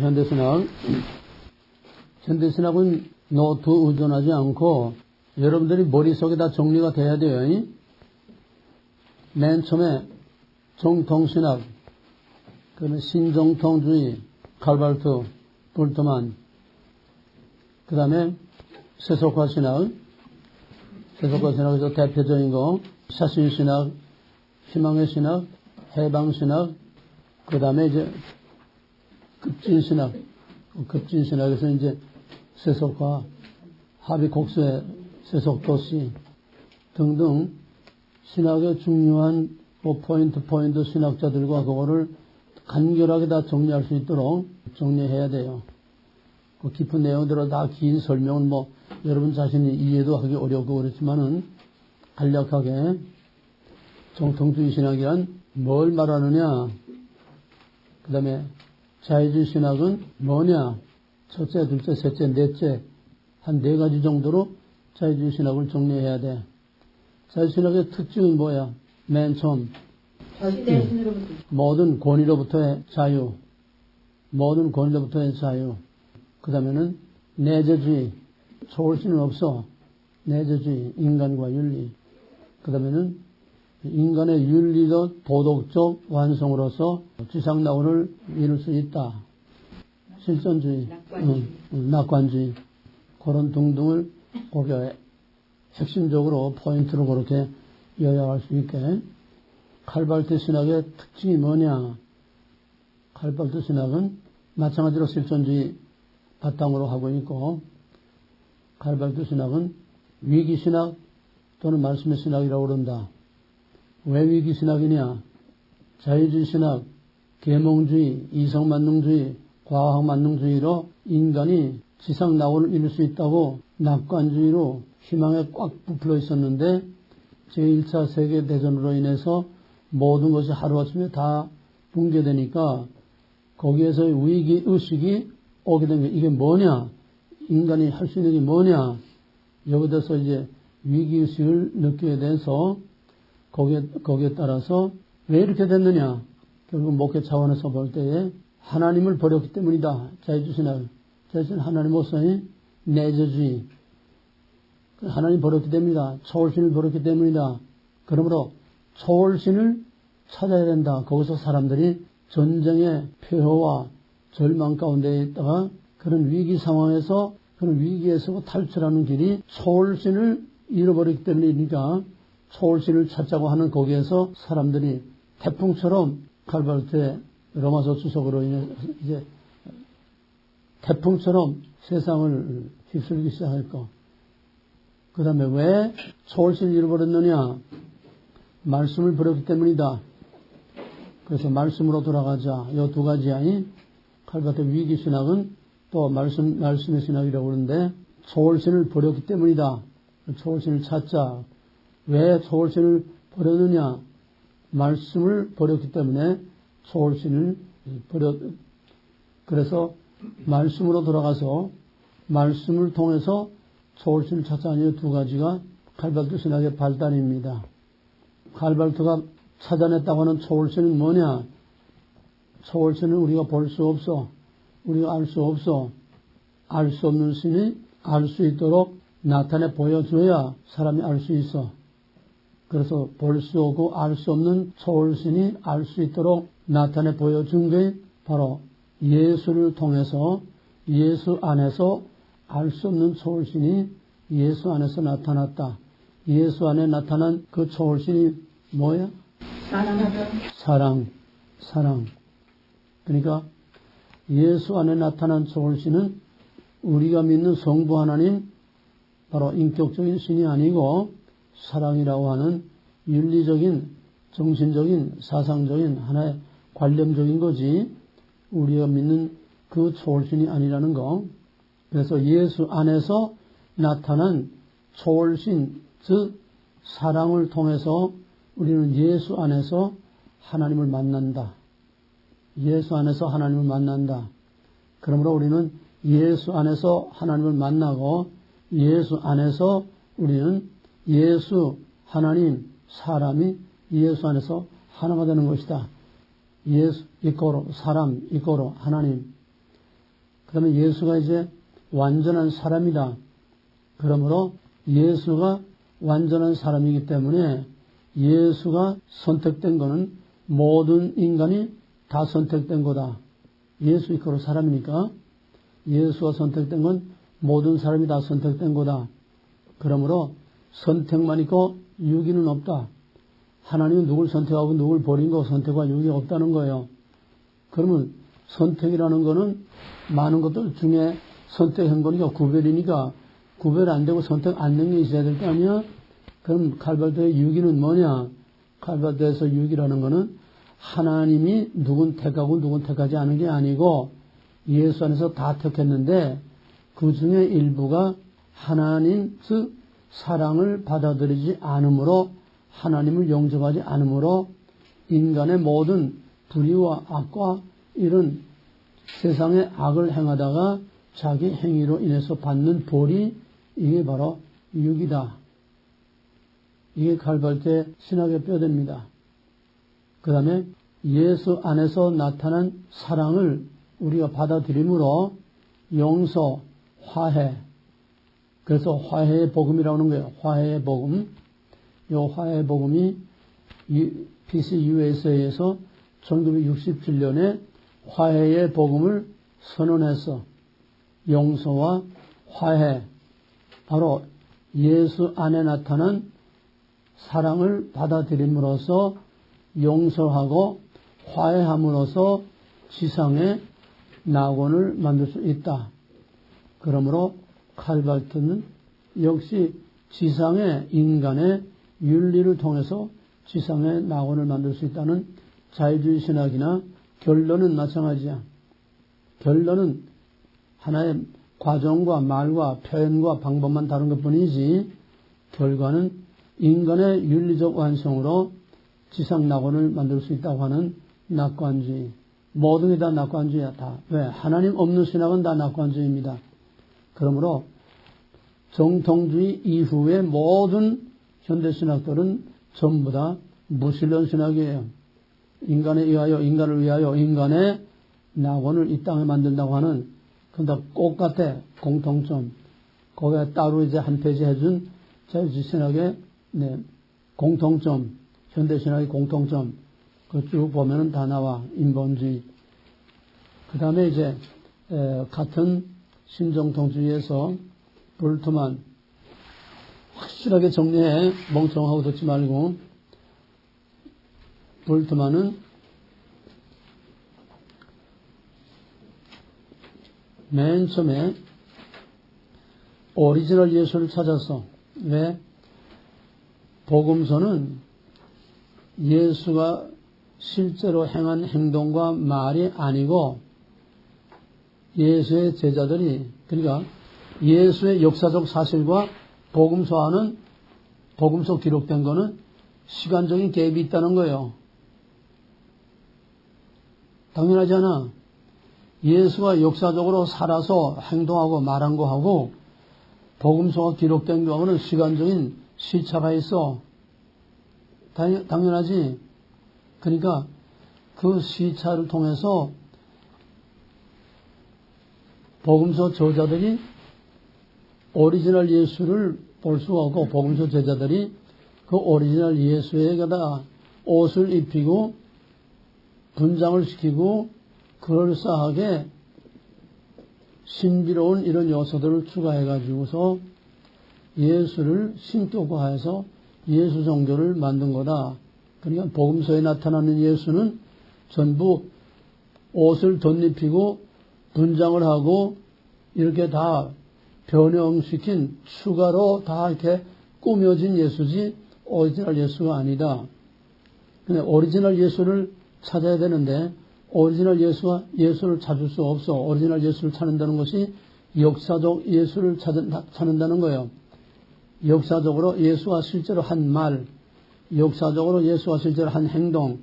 현대신학. 현대신학은 노트 의존하지 않고 여러분들이 머릿속에 다 정리가 돼야 돼요. 맨 처음에 정통신학, 그다음에 신정통주의, 칼발트, 볼트만, 그 다음에 세속화신학, 세속화신학에서 대표적인 거, 사신신학, 희망의 신학, 해방신학, 그 다음에 이제 급진신학에서 이제 세속화, 합의곡수의 세속도시 등등 신학의 중요한 포인트 신학자들과 그거를 간결하게 다 정리할 수 있도록 정리해야 돼요. 그 깊은 내용대로 다 긴 설명은 여러분 자신이 이해도 하기 어렵고 그렇지만은 간략하게 정통주의 신학이란 뭘 말하느냐, 그 다음에 자유주의 신학은 뭐냐, 첫째, 둘째, 셋째, 넷째, 한 4가지 정도로 자유주의 신학을 정리해야 돼. 자유주의 신학의 특징은 뭐야? 맨 처음 모든 권위로부터의 자유, 모든 권위로부터의 자유. 그 다음에는 내재주의, 초월신은 없어. 내재주의, 인간과 윤리. 그 다음에는 인간의 윤리도 도덕적 완성으로서 지상낙원을 이룰 수 있다. 실존주의, 낙관주의, 그런 등등을 거기에 핵심적으로 포인트로 그렇게 요약할 수 있게. 칼발트 신학의 특징이 뭐냐? 칼발트 신학은 마찬가지로 실존주의 바탕으로 하고 있고, 칼발트 신학은 위기신학 또는 말씀의 신학이라고 그런다. 왜 위기신학이냐? 자유주의 신학, 계몽주의, 이성만능주의, 과학만능주의로 인간이 지상낙원을 이룰 수 있다고 낙관주의로 희망에 꽉 부풀어 있었는데 제1차 세계대전으로 인해서 모든 것이 하루아침에 다 붕괴되니까 거기에서의 위기의식이 오게 된 게 이게 뭐냐? 인간이 할 수 있는 게 뭐냐? 여기서 이제 위기의식을 느끼게 돼서 거기에 따라서 왜 이렇게 됐느냐? 결국 목회 차원에서 볼 때에 하나님을 버렸기 때문이다. 자유주의 신학. 자유주의는 하나님 없어요. 내재주의. 하나님 버렸기 때문이다. 초월신을 버렸기 때문이다. 그러므로 초월신을 찾아야 된다. 거기서 사람들이 전쟁의 폐허와 절망 가운데 있다가 그런 위기 상황에서 그런 위기에서 탈출하는 길이 초월신을 잃어버렸기 때문이니까 초월신을 찾자고 하는 거기에서 사람들이 태풍처럼 칼발트의 로마서 주석으로 인해 이제 태풍처럼 세상을 휩쓸기 시작했고, 그 다음에 왜 초월신을 잃어버렸느냐? 말씀을 버렸기 때문이다. 그래서 말씀으로 돌아가자. 이 2가지야. 칼발트 위기신학은 또 말씀의 신학이라고 그러는데 초월신을 버렸기 때문이다. 초월신을 찾자. 왜 초월신을 버렸느냐? 말씀을 버렸기 때문에 초월신을 그래서 말씀으로 돌아가서 말씀을 통해서 초월신을 찾자는 2가지가 칼발트 신학의 발단입니다. 칼발트가 찾아냈다고 하는 초월신은 뭐냐? 초월신은 우리가 볼 수 없어. 우리가 알 수 없어. 알 수 없는 신이 알 수 있도록 나타내 보여줘야 사람이 알 수 있어. 그래서 볼 수 없고 알 수 없는 초월신이 알 수 있도록 나타내 보여준 게 바로 예수를 통해서 예수 안에서 알 수 없는 초월신이 예수 안에서 나타났다. 예수 안에 나타난 그 초월신이 뭐야? 사랑. 그러니까 예수 안에 나타난 초월신은 우리가 믿는 성부 하나님, 바로 인격적인 신이 아니고 사랑이라고 하는 윤리적인, 정신적인, 사상적인 하나의 관념적인 거지 우리가 믿는 그 초월신이 아니라는 거. 그래서 예수 안에서 나타난 초월신, 즉 사랑을 통해서 우리는 예수 안에서 하나님을 만난다. 예수 안에서 하나님을 만난다. 그러므로 우리는 예수 안에서 하나님을 만나고 예수 안에서 우리는 예수, 하나님, 사람이 예수 안에서 하나가 되는 것이다. 예수 이꼬로 사람 이꼬로 하나님. 그 다음에 예수가 이제 완전한 사람이다. 그러므로 예수가 완전한 사람이기 때문에 예수가 선택된 거는 모든 인간이 다 선택된 거다. 예수 이코로 사람이니까 예수가 선택된 건 모든 사람이 다 선택된 거다. 그러므로 선택만 있고 유기는 없다. 하나님은 누굴 선택하고 누굴 버린 거 선택과 유기가 없다는 거예요. 그러면 선택이라는 거는 많은 것들 중에 선택한 거니까 구별이니까 구별 안 되고 선택 안 된 게 있어야 될 거 아니야? 그럼 칼발도의 유기는 뭐냐? 칼발도에서 유기라는 거는 하나님이 누군 택하고 누군 택하지 않은 게 아니고 예수 안에서 다 택했는데 그 중에 일부가 하나님 즉 사랑을 받아들이지 않으므로 하나님을 영접하지 않으므로 인간의 모든 불의와 악과 이런 세상의 악을 행하다가 자기 행위로 인해서 받는 벌이 이게 바로 육이다. 이게 칼발도의 신학의 뼈대입니다. 그 다음에 예수 안에서 나타난 사랑을 우리가 받아들임으로 용서, 화해. 그래서 화해의 복음이라고 하는 거예요. 화해의 복음. 이 화해의 복음이 PCUSA에서 1967년에 화해의 복음을 선언해서 용서와 화해, 바로 예수 안에 나타난 사랑을 받아들임으로써 용서하고 화해함으로써 지상의 낙원을 만들 수 있다. 그러므로 칼발트는 역시 지상의 인간의 윤리를 통해서 지상의 낙원을 만들 수 있다는 자유주의 신학이나 결론은 마찬가지야. 결론은 하나의 과정과 말과 표현과 방법만 다른 것뿐이지 결과는 인간의 윤리적 완성으로 지상 낙원을 만들 수 있다고 하는 낙관주의. 모든 게 다 낙관주의야. 다. 왜? 하나님 없는 신학은 다 낙관주의입니다. 그러므로 정통주의 이후의 모든 현대신학들은 전부 다 무신론 신학이에요. 인간에 의하여 인간을 위하여 인간의 낙원을 이 땅에 만든다고 하는 근데 꼭 같아. 공통점. 거기에 따로 이제 한 페이지 해준 자유주의 신학의 공통점, 현대신학의 공통점. 그 쭉 보면은 다 나와. 인본주의. 그 다음에 이제 같은 신정통주의에서 볼트만 확실하게 정리해. 멍청하고 듣지 말고. 볼트만은 맨 처음에 오리지널 예수를 찾았어. 왜? 복음서는 예수가 실제로 행한 행동과 말이 아니고 예수의 제자들이 그러니까 예수의 역사적 사실과 복음서 기록된 거는 시간적인 갭이 있다는 거예요. 당연하지 않아. 예수가 역사적으로 살아서 행동하고 말한 거하고 복음서가 기록된 거하고는 시간적인 시차가 있어. 당연하지. 그러니까 그 시차를 통해서 복음서 저자들이 오리지널 예수를 볼 수가 없고 복음서 제자들이 그 오리지널 예수에게다가 옷을 입히고 분장을 시키고 그럴싸하게 신비로운 이런 요소들을 추가해가지고서 예수를 신격화해서 예수 종교를 만든 거다. 그러니까 복음서에 나타나는 예수는 전부 옷을 덧입히고 분장을 하고 이렇게 다 변형시킨 추가로 다 이렇게 꾸며진 예수지 오리지널 예수가 아니다. 근데 오리지널 예수를 찾아야 되는데 오리지널 예수를 찾을 수 없어. 오리지널 예수를 찾는다는 것이 역사적 예수를 찾는다는 거예요. 역사적으로 예수가 실제로 한 말, 역사적으로 예수가 실제로 한 행동.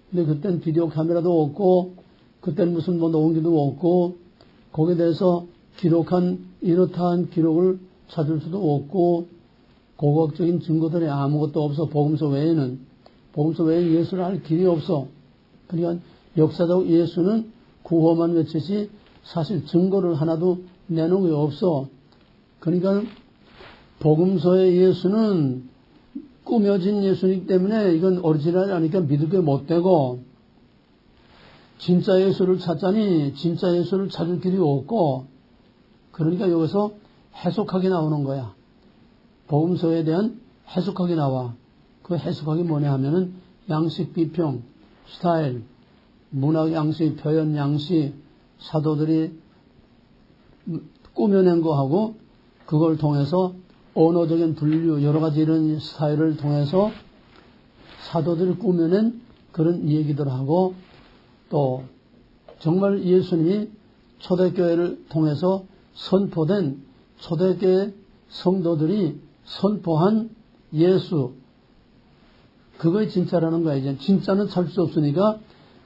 근데 그땐 비디오 카메라도 없고, 그땐 무슨 뭐 녹음기도 없고, 거기에 대해서 기록한 이렇다한 기록을 찾을 수도 없고, 고고학적인 증거들이 아무것도 없어. 복음서 외에는. 복음서 외에 예수를 할 길이 없어. 그러니까 역사적 예수는 구호만 외치지 사실 증거를 하나도 내놓은 게 없어. 그러니까 복음서의 예수는 꾸며진 예수이기 때문에 이건 오리지널이 아니니까 믿을 게 못 되고, 진짜 예수를 찾자니 진짜 예수를 찾을 길이 없고, 그러니까 여기서 해석하게 나오는 거야. 복음서에 대한 해석하게 나와. 그 해석하기 뭐냐 하면은 양식 비평, 스타일, 문학 양식, 표현 양식, 사도들이 꾸며낸 거하고 그걸 통해서 언어적인 분류, 여러 가지 이런 스타일을 통해서 사도들이 꾸며낸 그런 얘기들하고, 또 정말 예수님이 초대교회를 통해서 선포된 초대교회 성도들이 선포한 예수, 그거의 진짜라는 거야. 이제 진짜는 찾을 수 없으니까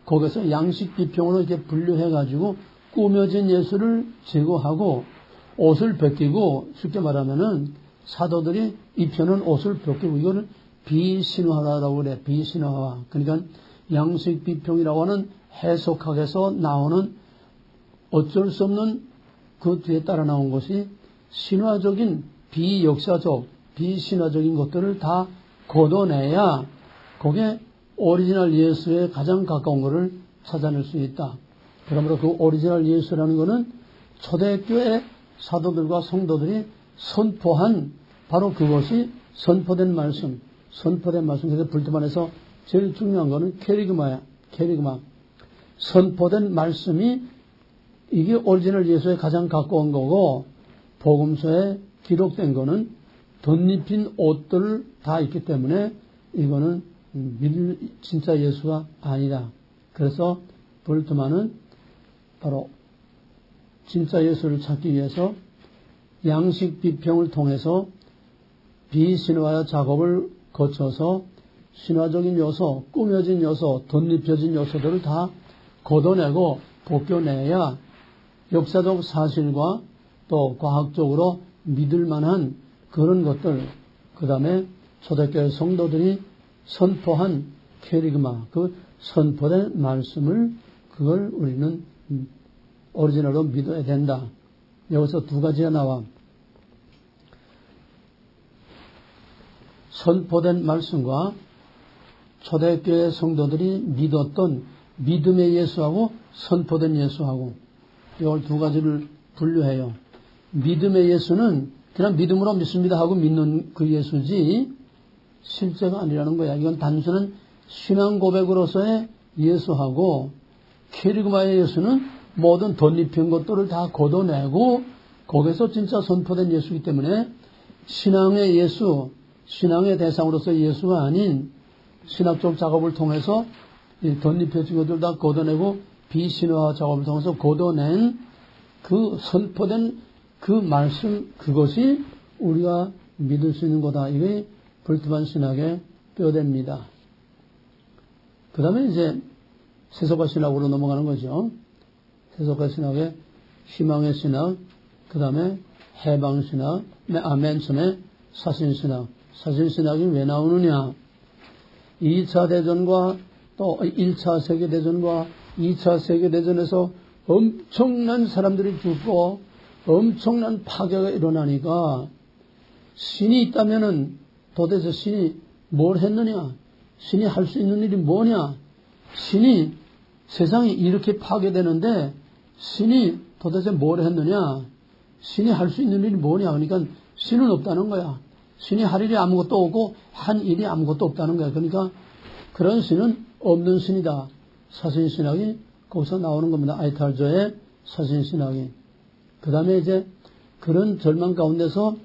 거기서 양식 비평으로 이렇게 분류해가지고 꾸며진 예수를 제거하고 옷을 벗기고, 쉽게 말하면은 사도들이 입혀놓은 옷을 벗기고, 이거는 비신화라고 그래. 비신화. 그러니까 양식 비평이라고 하는 해석학에서 나오는 어쩔 수 없는 그 뒤에 따라 나온 것이 신화적인 비역사적, 비신화적인 것들을 다 걷어내야 그게 오리지널 예수에 가장 가까운 것을 찾아낼 수 있다. 그러므로 그 오리지널 예수라는 것은 초대교회 사도들과 성도들이 선포한 바로 그것이 선포된 말씀, 그래서 불트만에서 제일 중요한 것은 캐리그마야. 캐리그마. 선포된 말씀이 이게 오리지널 예수에 가장 가까운 거고, 복음서에 기록된 거는 덧입힌 옷들을 다 있기 때문에 이거는 믿을 진짜 예수가 아니다. 그래서 볼트만은 바로 진짜 예수를 찾기 위해서 양식 비평을 통해서 비신화 작업을 거쳐서 신화적인 요소, 꾸며진 요소, 덧입혀진 요소들을 다 걷어내고 벗겨내야 역사적 사실과 또 과학적으로 믿을 만한 그런 것들, 그 다음에 초대교회 성도들이 선포한 캐리그마, 그 선포된 말씀을, 그걸 우리는 오리지널로 믿어야 된다. 여기서 두 가지가 나와. 선포된 말씀과 초대교회 성도들이 믿었던 믿음의 예수하고 선포된 예수하고, 이걸 두 가지를 분류해요. 믿음의 예수는 그냥 믿음으로 믿습니다 하고 믿는 그 예수지 실제가 아니라는 거야. 이건 단순한 신앙 고백으로서의 예수하고, 캐리그마의 예수는 모든 덧입힌 것들을 다 걷어내고 거기서 진짜 선포된 예수이기 때문에 신앙의 예수, 신앙의 대상으로서의 예수가 아닌 신학적 작업을 통해서 덧입혀진 것들 다 걷어내고 비신화 작업을 통해서 걷어낸 그 선포된 그 말씀, 그것이 우리가 믿을 수 있는 거다. 이게 볼트만 신학의 뼈대입니다. 그 다음에 이제 세속화 신학으로 넘어가는 거죠. 세속화 신학의 희망의 신학, 그 다음에 해방 신학, 맨 처음에 사신 신학. 사신 신학이 왜 나오느냐? 2차 대전과 또 1차 세계대전과 2차 세계대전에서 엄청난 사람들이 죽고 엄청난 파괴가 일어나니까 신이 있다면은 도대체 신이 뭘 했느냐? 신이 할 수 있는 일이 뭐냐? 신이 세상이 이렇게 파괴되는데 신이 도대체 뭘 했느냐? 신이 할 수 있는 일이 뭐냐? 그러니까 신은 없다는 거야. 신이 할 일이 아무것도 없고 한 일이 아무것도 없다는 거야. 그러니까 그런 신은 없는 신이다. 사신신학이 거기서 나오는 겁니다. 아이탈저의 사신신학이. 그 다음에 이제 그런 절망 가운데서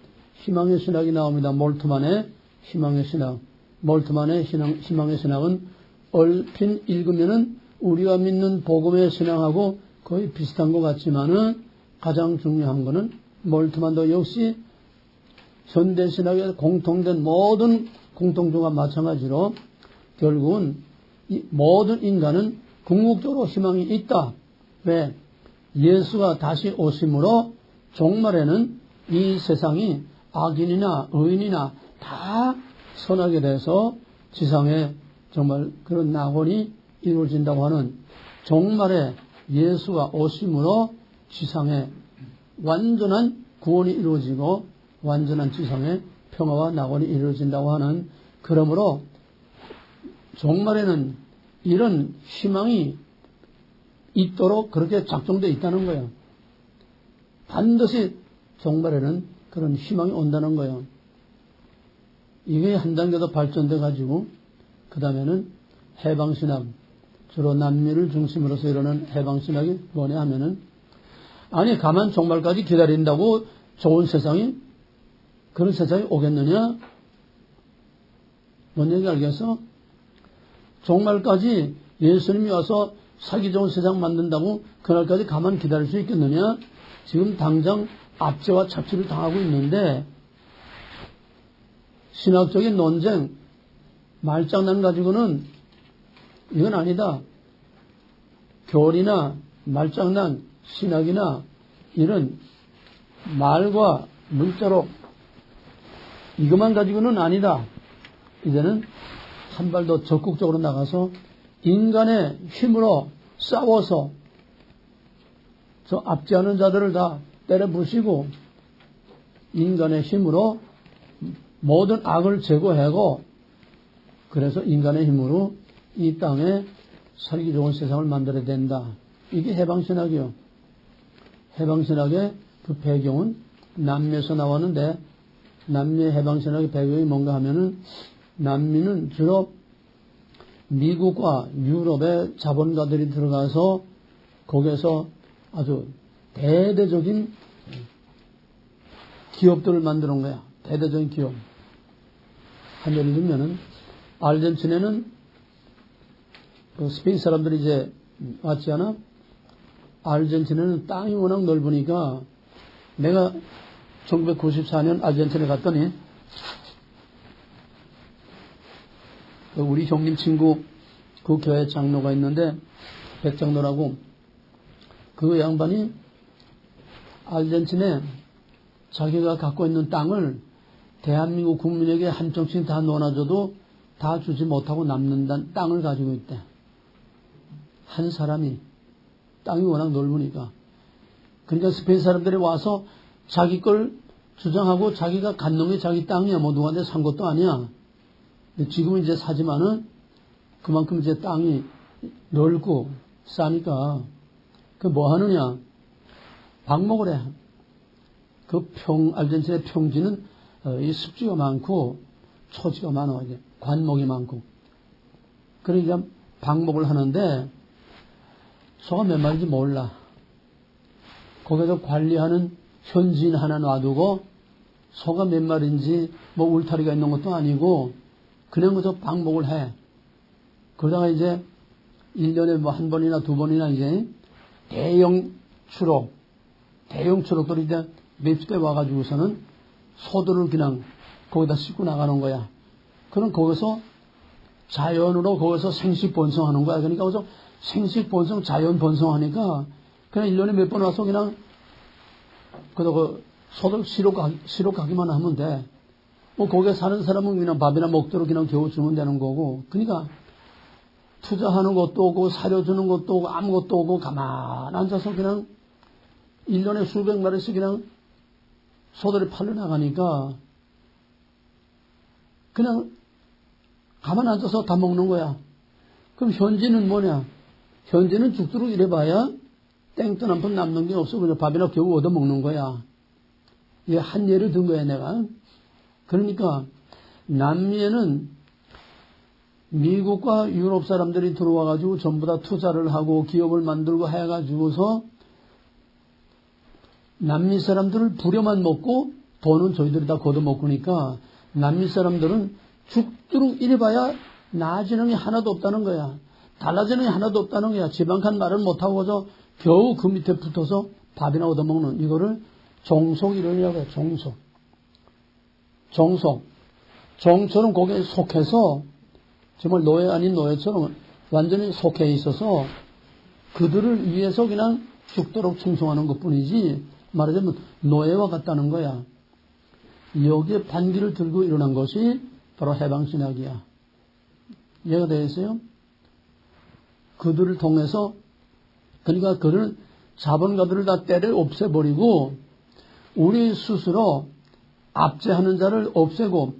희망의 신학이 나옵니다. 몰트만의 희망의 신학. 몰트만의 희망의 신학은 얼핏 읽으면은 우리가 믿는 복음의 신앙하고 거의 비슷한 것 같지만은 가장 중요한 거는 몰트만도 역시 현대신학에 공통된 모든 공통점과 마찬가지로 결국은 모든 인간은 궁극적으로 희망이 있다. 왜? 예수가 다시 오심으로 종말에는 이 세상이 악인이나 의인이나 다 선하게 돼서 지상에 정말 그런 낙원이 이루어진다고 하는 종말에 예수가 오심으로 지상에 완전한 구원이 이루어지고 완전한 지상에 평화와 낙원이 이루어진다고 하는, 그러므로 종말에는 이런 희망이 있도록 그렇게 작정되어 있다는 거예요. 반드시 종말에는 그런 희망이 온다는 거예요. 이게 한 단계 더 발전돼 가지고 그 다음에는 해방신학, 주로 남미를 중심으로서 이루는 해방신학이 뭐냐 하면은, 아니 가만 종말까지 기다린다고 좋은 세상이, 그런 세상이 오겠느냐? 뭔 얘기 알겠어? 종말까지 예수님이 와서 살기 좋은 세상 만든다고 그날까지 가만 기다릴 수 있겠느냐? 지금 당장 압제와 착취를 당하고 있는데, 신학적인 논쟁, 말장난 가지고는 이건 아니다. 교리나 말장난, 신학이나 이런 말과 문자로 이것만 가지고는 아니다. 이제는 한 발 더 적극적으로 나가서 인간의 힘으로 싸워서 저 압제하는 자들을 다 때려 부시고 인간의 힘으로 모든 악을 제거하고, 그래서 인간의 힘으로 이 땅에 살기 좋은 세상을 만들어야 된다. 이게 해방신학이요. 해방신학의 그 배경은 남미에서 나왔는데, 남미의 해방신학의 배경이 뭔가 하면은, 남미는 주로 미국과 유럽의 자본가들이 들어가서 거기에서 아주 대대적인 기업들을 만드는 거야. 대대적인 기업. 한 예를 들면은 아르헨티나는 그 스페인 사람들이 이제 왔지 않아? 아르헨티나는 땅이 워낙 넓으니까, 내가 1994년 아르헨티나에 갔더니 우리 형님 친구 그 교회 장로가 있는데, 백장로라고, 그 양반이 아르헨티나에 자기가 갖고 있는 땅을 대한민국 국민에게 한 쪽씩 다 놓아줘도 다 주지 못하고 남는 땅을 가지고 있대. 한 사람이. 땅이 워낙 넓으니까. 그러니까 스페인 사람들이 와서 자기 걸 주장하고 자기가 갖는 게 자기 땅이야. 뭐 누구한테 산 것도 아니야. 근데 지금은 이제 사지만은 그만큼 이제 땅이 넓고 싸니까 그 뭐 하느냐. 방목을 해. 그 아르헨티나의 평지는 이 습지가 많고 초지가 많아. 이제 관목이 많고. 그러니까 방목을 하는데 소가 몇 마리인지 몰라. 거기서 관리하는 현지인 하나 놔두고 소가 몇 마리인지 뭐 울타리가 있는 것도 아니고 그냥 그저 방목을 해. 그러다가 이제 1년에 뭐 한 번이나 두 번이나 이제 대형 추록들이 이제 몇십 대 와가지고서는 소들을 그냥 거기다 싣고 나가는 거야. 그럼 거기서 자연으로 거기서 생식 번성하는 거야. 그러니까 거기서 생식 번성, 자연 번성하니까 그냥 1년에 몇 번 와서 그냥 그 소들 시로 가기만 하면 돼. 뭐 거기에 사는 사람은 그냥 밥이나 먹도록 그냥 겨우 주면 되는 거고. 그러니까 투자하는 것도 오고 사려주는 것도 오고 아무것도 오고 가만 앉아서 그냥 1년에 수백 마리씩 그냥 소들이 팔려 나가니까 그냥 가만 앉아서 다 먹는 거야. 그럼 현지는 뭐냐? 현지는 죽도록 일해봐야 땡돈 한 푼 남는 게 없어. 그냥 밥이나 겨우 얻어 먹는 거야. 이게 한 예를 든 거야, 내가. 그러니까 남미에는 미국과 유럽 사람들이 들어와가지고 전부 다 투자를 하고 기업을 만들고 해가지고서 남미 사람들을 부려만 먹고 돈은 저희들이 다 걷어먹으니까 남미 사람들은 죽도록 일해봐야 나아지는 게 하나도 없다는 거야. 달라지는 게 하나도 없다는 거야. 지방칸 말을 못하고서 겨우 그 밑에 붙어서 밥이나 얻어먹는 이거를 종속이론이라고 해요. 종소는 거기에 속해서 정말 노예 아닌 노예처럼 완전히 속해 있어서 그들을 위해서 그냥 죽도록 충성하는 것뿐이지 말하자면 노예와 같다는 거야. 여기에 반기를 들고 일어난 것이 바로 해방신학이야. 이해가 되겠어요? 그들을 통해서 그러니까 그를 자본가들을 다 때려 없애버리고 우리 스스로 압제하는 자를 없애고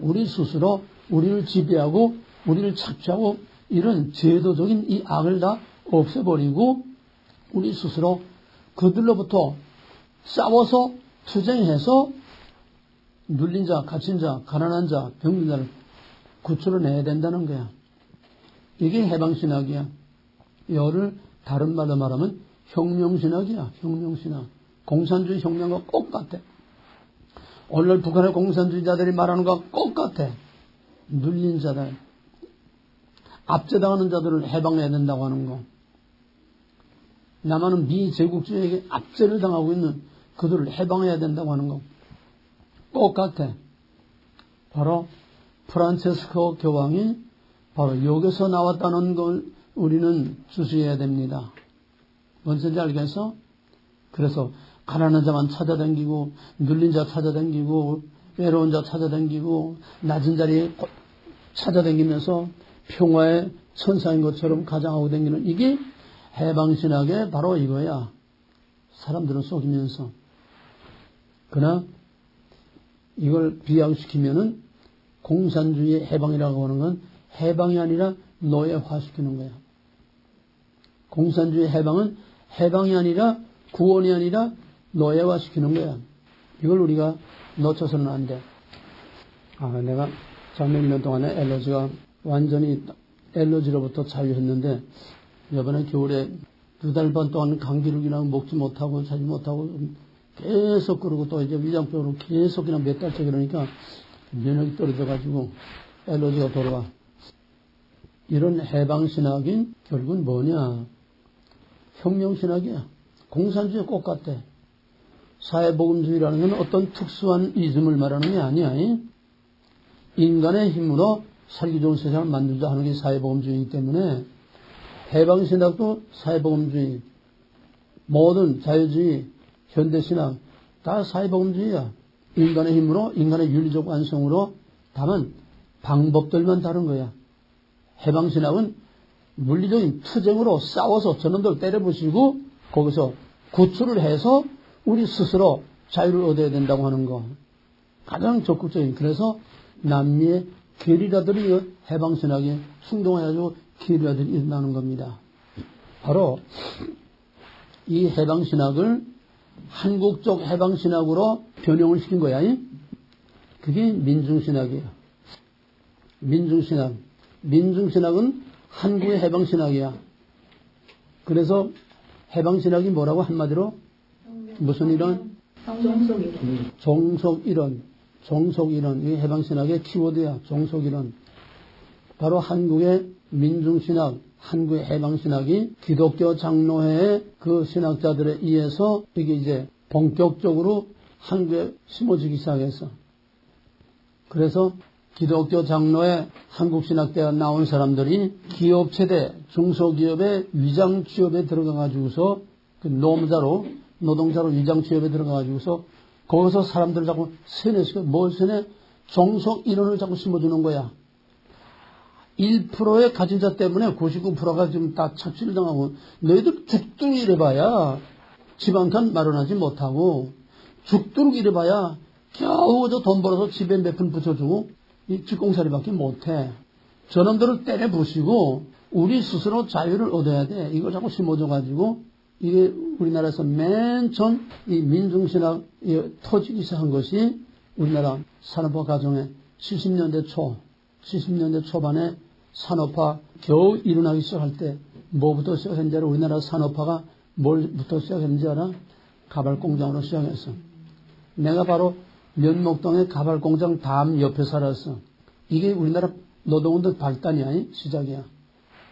우리 스스로 우리를 지배하고 우리를 착취하고 이런 제도적인 이 악을 다 없애버리고 우리 스스로 그들로부터 싸워서 투쟁해서 눌린 자, 갇힌 자, 가난한 자, 병든 자를 구출해내야 된다는 거야. 이게 해방신학이야. 이거를 다른 말로 말하면 혁명신학이야. 혁명신학. 공산주의 혁명과 똑같아. 오늘 북한의 공산주의자들이 말하는 것과 똑같아. 눌린 자들, 압제당하는 자들을 해방해야 된다고 하는 거. 남한은 미제국주의에게 압제를 당하고 있는 그들을 해방해야 된다고 하는 거. 똑같아. 바로 프란체스코 교황이 바로 여기서 나왔다는 걸 우리는 주시해야 됩니다. 뭔지 알겠어? 그래서 가난한 자만 찾아다니고 눌린 자 찾아다니고 외로운 자 찾아다니고 낮은 자리에 찾아다니면서 평화의 천사인 것처럼 가장하고 다니는 이게 해방신학의 바로 이거야. 사람들을 속이면서. 그러나 이걸 비약시키면은 공산주의의 해방이라고 하는 건 해방이 아니라 노예화시키는 거야. 공산주의 해방은 해방이 아니라 구원이 아니라 노예화시키는 거야. 이걸 우리가 놓쳐서는 안 돼. 내가 작년 1년 동안에 엘러지가 완전히 엘러지로부터 자유했는데 이번에 겨울에 2달 반 동안 감기를 그냥 먹지 못하고 자지 못하고 계속 그러고 또 이제 위장병으로 계속 그냥 몇 달째 그러니까 면역이 떨어져가지고 엘러지가 돌아와. 이런 해방신학이 결국은 뭐냐? 혁명신학이야. 공산주의 똑같아. 사회복음주의라는 건 어떤 특수한 이즘을 말하는 게 아니야. 인간의 힘으로 살기 좋은 세상을 만들자 하는 게 사회복음주의이기 때문에 해방신학도 사회복음주의, 모든 자유주의, 현대신학 다 사회복음주의야. 인간의 힘으로, 인간의 윤리적 완성으로, 다만 방법들만 다른 거야. 해방신학은 물리적인 투쟁으로 싸워서 저놈들 때려부시고 거기서 구출을 해서 우리 스스로 자유를 얻어야 된다고 하는 거. 가장 적극적인. 그래서 남미의 게리라들이 해방신학에 충동해가지고 게리라들이 일어나는 겁니다. 바로 이 해방신학을 한국적 해방신학으로 변형을 시킨 거야. 그게 민중신학이에요. 민중신학. 민중신학은 한국의 해방신학이야. 그래서 해방신학이 뭐라고 한마디로? 무슨 이론? 종속이론. 종속이론. 이게 해방신학의 키워드야. 종속이론. 바로 한국의 민중신학, 한국의 해방신학이 기독교 장로회의 그 신학자들에 의해서 이게 이제 본격적으로 한국에 심어지기 시작했어. 그래서 기독교 장로회 한국신학대가 나온 사람들이 기업체대, 중소기업의 위장 취업에 들어가가지고서 그 노동자로 위장 취업에 들어가가지고서 거기서 사람들 자꾸 세뇌시켜, 뭘 세뇌? 종속 이론을 자꾸 심어주는 거야. 1%의 가진 자 때문에 99%가 지금 다 착취를 당하고 너희들 죽도록 일해봐야 집 한 칸 마련하지 못하고 죽도록 일해봐야 겨우 돈 벌어서 집에 몇 푼 붙여주고 이 뒷공사리밖에 못해. 저놈들을 때려 부시고 우리 스스로 자유를 얻어야 돼. 이걸 자꾸 심어줘가지고 이게 우리나라에서 맨 처음 이 민중신학 터지기 시작한 것이 우리나라 산업화 과정에 70년대 초반에 산업화 겨우 일어나기 시작할 때 뭐부터 시작했는지 알아? 우리나라 산업화가 뭘부터 시작했는지 알아? 가발공장으로 시작했어. 내가 바로 면목동의 가발공장 다음 옆에 살았어. 이게 우리나라 노동운동 발단이야. 시작이야.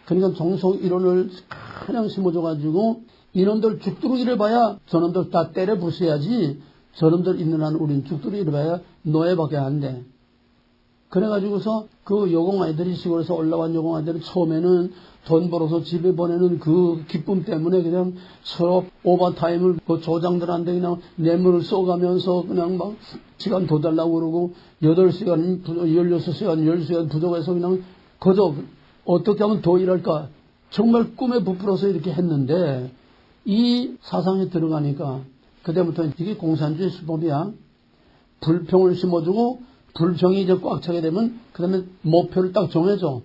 그러니까 종속 이론을 그냥 심어줘가지고 이놈들 죽도록 일해봐야 저놈들 다 때려 부숴야지 저놈들 있는 한 우린 죽도록 일해봐야 노예밖에 안 돼. 그래가지고서 그 여공아이들이 시골에서 올라온 여공아이들은 처음에는 돈 벌어서 집에 보내는 그 기쁨 때문에 그냥 서로 오버타임을 그 조장들한테 그냥 뇌물을 쏘가면서 그냥 막 시간 더 달라고 그러고 8시간, 16시간, 10시간 부족해서 그냥 그저 어떻게 하면 더 일할까 정말 꿈에 부풀어서 이렇게 했는데 이 사상에 들어가니까 그때부터 이게 공산주의 수법이야. 불평을 심어주고 불평이 이제 꽉 차게 되면 그 다음에 목표를 딱 정해줘.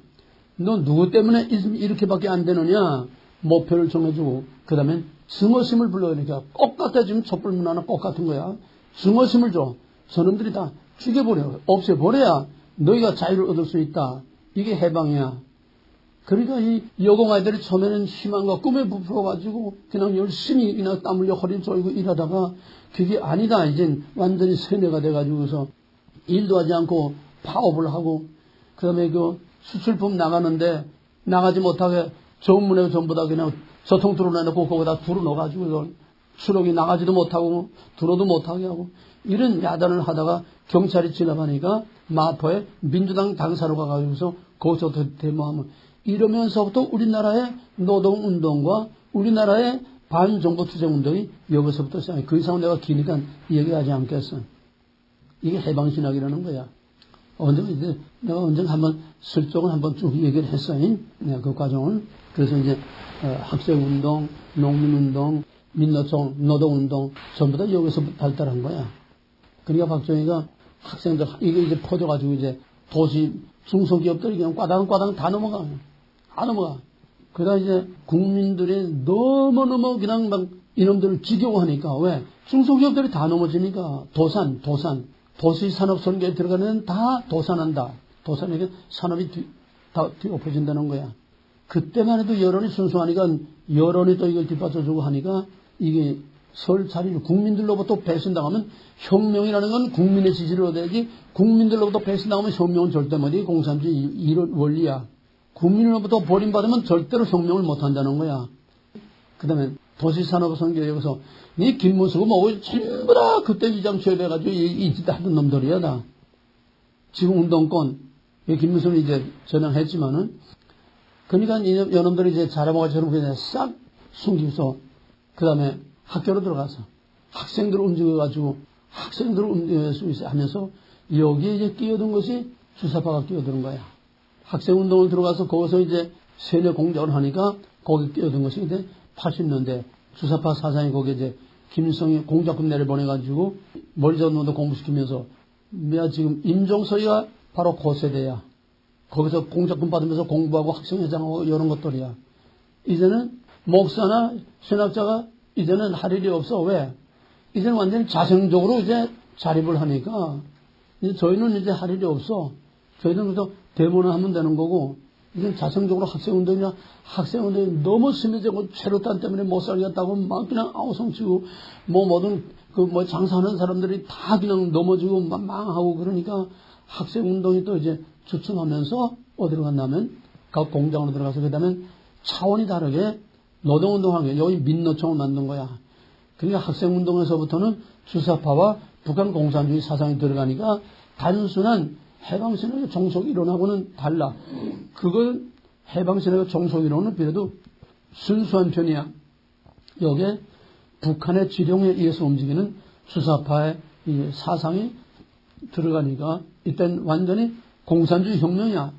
너 누구 때문에 이렇게밖에 안 되느냐. 목표를 정해주고 그 다음에 증오심을 불러오니까 똑같아. 지금 촛불 문화나 똑같은 거야. 증오심을 줘. 저놈들이 다 죽여버려. 없애버려야 너희가 자유를 얻을 수 있다. 이게 해방이야. 그러니까 이 여공아이들이 처음에는 희망과 꿈에 부풀어가지고 그냥 열심히 그냥 땀 흘려 허리 쫄고 일하다가 그게 아니다. 이젠 완전히 세뇌가 돼가지고서 일도 하지 않고 파업을 하고 그 다음에 그 수출품 나가는데 나가지 못하게 전문에 전부 다 그냥 저통 뚫어내놓고 거기다 불어넣어가지고 수록이 나가지도 못하고 들어도 못하게 하고 이런 야단을 하다가 경찰이 지나가니까 마포에 민주당 당사로 가가지고서 거기서 데모하면 이러면서부터 우리나라의 노동운동과 우리나라의 반정부 투쟁운동이 여기서부터 시작해. 그 이상 내가 기니까 얘기하지 않겠어. 이게 해방신학이라는 거야. 내가 언젠가 한번 슬쩍은 한번 쭉 얘기를 했어요. 내가 그 과정을. 그래서 이제 학생운동, 농민운동, 민노총, 노동운동 전부 다 여기서 발달한 거야. 그러니까 박정희가 학생들 이게 이제 퍼져가지고 이제 도시 중소기업들이 그냥 꽈당꽈당 다 넘어가. 그러다 이제 국민들이 너무너무 그냥 막 이놈들을 지겨워하니까 왜? 중소기업들이 다 넘어지니까 도시산업설계에 들어가는 다 도산한다. 도산에게 산업이 다 뒤엎어진다는 거야. 그때만 해도 여론이 순수하니까 여론이 또 이걸 뒷받쳐주고 하니까 이게 설 자리를 국민들로부터 배신당하면 혁명이라는 건 국민의 지지를 얻어야지 국민들로부터 배신당하면 혁명은 절대 못해. 공산주의 이런 원리야. 국민으로부터 버림받으면 절대로 혁명을 못한다는 거야. 그 다음에 도시산업선교 여기서 네 김문수고 뭐고 전부 다 그때 위장 취업해가지고 이 짓 하던 놈들이야 다. 지금 운동권 김문수는 이제 전향했지만은 그러니까 이놈들이 이제 자라모가처럼 그냥 싹 숨기서 그 다음에 학교로 들어가서 학생들을 움직여가지고 학생들을 움직일 수 있어 하면서 여기에 이제 끼어든 것이 주사파가 끼어드는 거야. 학생운동을 들어가서 거기서 이제 세뇌 공작을 하니까 거기 끼어든 것이 이제 80년대 주사파 사상이 거기에 이제 김일성이 공작금 내려보내가지고 머리전문도 공부시키면서 내가 지금 임종서이가 바로 그 세대야. 거기서 공작금 받으면서 공부하고 학생회장하고 이런 것들이야. 이제는 목사나 신학자가 이제는 할 일이 없어. 왜? 이제는 완전히 자생적으로 이제 자립을 하니까 이제 저희는 이제 할 일이 없어. 저희는 그래서 데모를 하면 되는 거고 이제 자생적으로 학생운동이 너무 심해지고 체류탄 때문에 못 살겠다고 막 그냥 아우성치고 뭐든 그 장사하는 사람들이 다 그냥 넘어지고 망하고 그러니까 학생운동이 또 이제 주춤하면서 어디로 갔냐면 각 공장으로 들어가서 그다음에 차원이 다르게 노동운동하는 게 여기 민노총을 만든 거야. 그러니까 학생운동에서부터는 주사파와 북한 공산주의 사상이 들어가니까 단순한 해방신학의 종속 이론하고는 달라. 그걸 해방신학의 종속 이론은 비례도 순수한 편이야. 여기에 북한의 지령에 의해서 움직이는 주사파의 사상이 들어가니까 이땐 완전히 공산주의 혁명이야.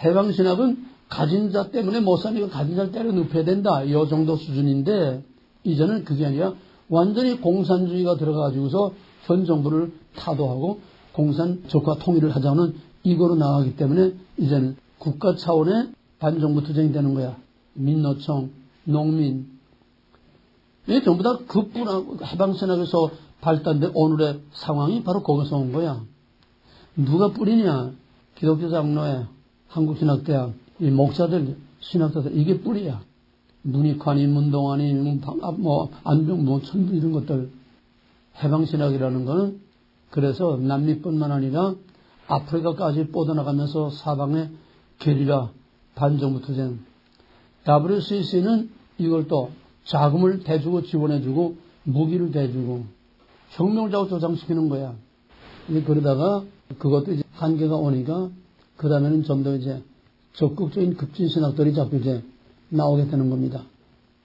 해방신학은 가진 자 때문에 못 사니까 가진 자를 때려 눕혀야 된다. 이 정도 수준인데 이제는 그게 아니라 완전히 공산주의가 들어가지고서 현 정부를 타도하고 공산적과 통일을 하자는 이거로 나가기 때문에 이제는 국가 차원의 반정부 투쟁이 되는 거야. 민노총, 농민. 이게 전부 다 급분하고 해방신학에서 발달된 오늘의 상황이 바로 거기서 온 거야. 누가 뿌리냐? 기독교 장로회, 한국신학대학, 이 목사들, 신학자들, 이게 뿌리야. 문익환이, 문동환이, 안병, 천부 이런 것들. 해방신학이라는 거는 그래서 남미뿐만 아니라 아프리카까지 뻗어나가면서 사방에 게리라, 반정부 투쟁. WCC는 이걸 또 자금을 대주고 지원해주고 무기를 대주고 혁명을 자꾸 조장시키는 거야. 그러다가 그것도 이제 한계가 오니까 그 다음에는 좀 더 이제 적극적인 급진신학들이 자꾸 이제 나오게 되는 겁니다.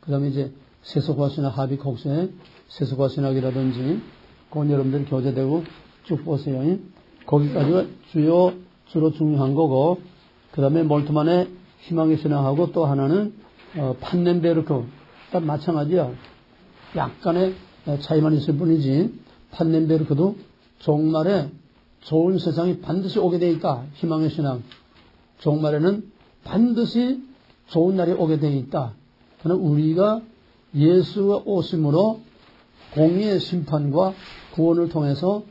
그 다음에 이제 세속화신학 하비콕스의 세속화신학이라든지 그건 여러분들 교재되고 쭉 보세요. 거기까지가 주로 중요한 거고 그 다음에 몰트만의 희망의 신학하고 또 하나는 판넨베르크 다 마찬가지야. 약간의 차이만 있을 뿐이지 판넨베르크도 종말에 좋은 세상이 반드시 오게 돼 있다. 희망의 신앙. 종말에는 반드시 좋은 날이 오게 돼 있다. 그러나 우리가 예수가 오심으로 공의의 심판과 구원을 통해서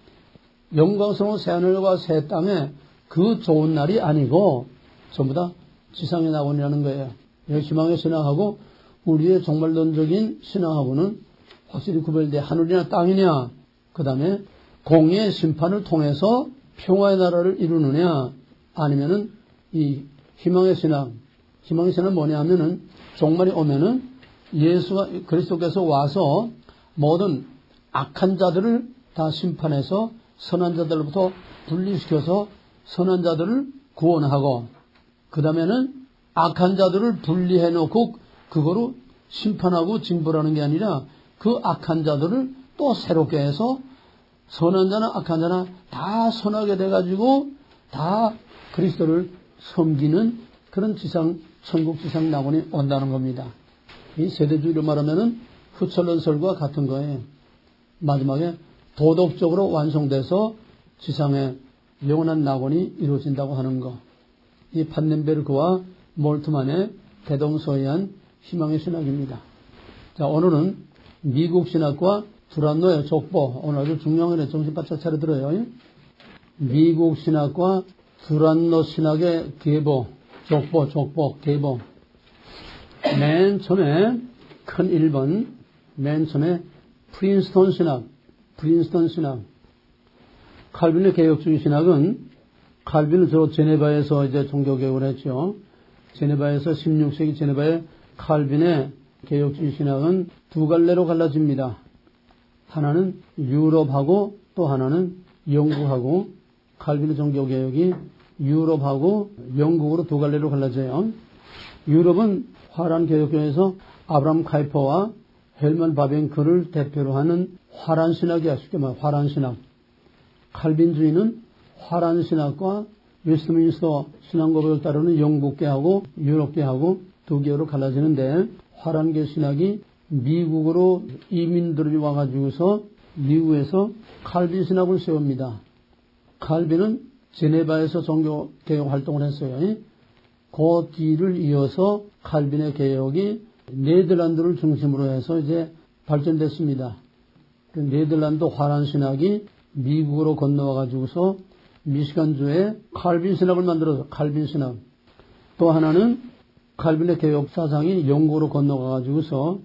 영광스러운 새하늘과 새 땅에 그 좋은 날이 아니고 전부 다 지상의 낙원이라는 거예요. 희망의 신앙하고 우리의 종말론적인 신앙하고는 확실히 구별돼. 하늘이나 땅이냐, 그 다음에 공의의 심판을 통해서 평화의 나라를 이루느냐, 아니면은 이 희망의 신앙은 뭐냐 하면은 종말이 오면은 예수가 그리스도께서 와서 모든 악한 자들을 다 심판해서 선한 자들로부터 분리시켜서 선한 자들을 구원하고, 그 다음에는 악한 자들을 분리해 놓고 그거로 심판하고 징벌하는 게 아니라 그 악한 자들을 또 새롭게 해서 선한 자나 악한 자나 다 선하게 돼가지고 다 그리스도를 섬기는 그런 천국 지상 낙원이 온다는 겁니다. 이 세대주의로 말하면은 후철론설과 같은 거예요. 마지막에 도덕적으로 완성돼서 지상에 영원한 낙원이 이루어진다고 하는 거. 이 판넨베르크와 몰트만의 대동소이한 희망의 신학입니다. 자, 오늘은 미국 신학과 두란노의 족보. 오늘 아주 중요한 거네. 정신 바짝 차려 들어요. 미국 신학과 두란노 신학의 계보. 족보, 계보. 맨 처음에 큰 1번, 맨 처음에 프린스턴 신학. 칼빈의 개혁주의 신학은 칼빈은 주로 제네바에서 이제 종교개혁을 했죠. 제네바에서 16세기 제네바의 칼빈의 개혁주의 신학은 두 갈래로 갈라집니다. 하나는 유럽하고 또 하나는 영국하고, 칼빈의 종교개혁이 유럽하고 영국으로 두 갈래로 갈라져요. 유럽은 화란 개혁교에서 아브라함 카이퍼와 헬만 바벤크를 대표로 하는 화란 신학이야. 쉽게 말해 화란 신학. 칼빈주의는 화란 신학과 웨스트민스터 신앙 고백을 따르는 영국계하고 유럽계하고 두 개로 갈라지는데, 화란계 신학이 미국으로 이민들이 와가지고서 미국에서 칼빈 신학을 세웁니다. 칼빈은 제네바에서 종교개혁 활동을 했어요. 그 뒤를 이어서 칼빈의 개혁이 네덜란드를 중심으로 해서 이제 발전됐습니다. 그 네덜란드 화란 신학이 미국으로 건너와가지고서 미시간주에 칼빈 신학을 만들어서 칼빈 신학. 또 하나는 칼빈의 개혁 사상이 영국으로 건너가가지고서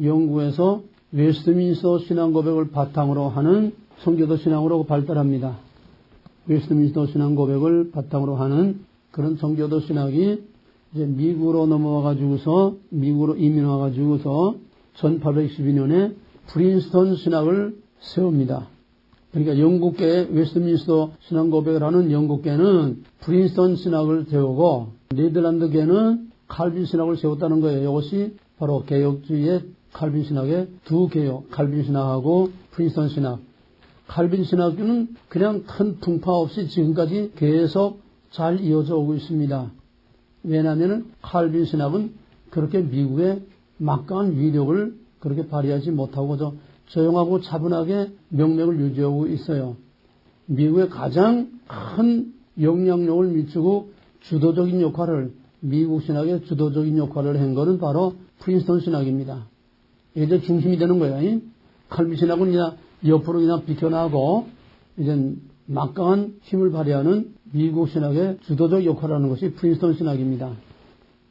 영국에서 웨스트민스터 신앙 고백을 바탕으로 하는 성교도 신앙으로 발달합니다. 웨스트민스터 신앙 고백을 바탕으로 하는 그런 성교도 신학이 이제 미국으로 넘어와가지고서 미국으로 이민 와가지고서 1812년에 프린스턴 신학을 세웁니다. 그러니까 영국계의 웨스트민스터 신앙 고백을 하는 영국계는 프린스턴 신학을 세우고 네덜란드계는 칼빈 신학을 세웠다는 거예요. 이것이 바로 개혁주의의 칼빈 신학의 두 개혁, 칼빈 신학하고 프린스턴 신학. 칼빈 신학은 그냥 큰 풍파 없이 지금까지 계속 잘 이어져 오고 있습니다. 왜냐하면 칼빈 신학은 그렇게 미국의 막강한 위력을 그렇게 발휘하지 못하고 조용하고 차분하게 명맥을 유지하고 있어요. 미국의 가장 큰 영향력을 미치고 주도적인 역할을, 미국 신학의 주도적인 역할을 한 것은 바로 프린스턴 신학입니다. 이제 중심이 되는 거예요. 칼빈 신학은 그냥 옆으로 그냥 비켜나고 이제 막강한 힘을 발휘하는 미국 신학의 주도적 역할을 하는 것이 프린스턴 신학입니다.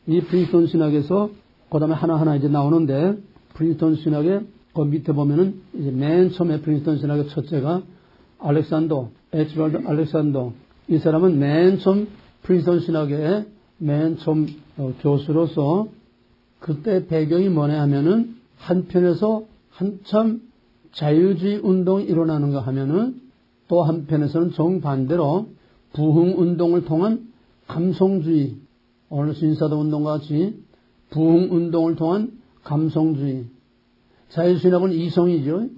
이 프린스턴 신학에서 그 다음에 하나하나 이제 나오는데, 프린스턴 신학의 그 밑에 보면은 이제 맨 처음에 프린스턴 신학의 첫째가 에치발드 알렉산더. 이 사람은 맨 처음 프린스턴 신학의 맨 처음 교수로서, 그때 배경이 뭐냐 하면은 한편에서 한참 자유주의 운동이 일어나는가 하면은 또 한편에서는 정반대로 부흥 운동을 통한 감성주의, 오늘 신사도 운동과 같이 부흥 운동을 통한 감성주의. 자유신학은 이성이죠.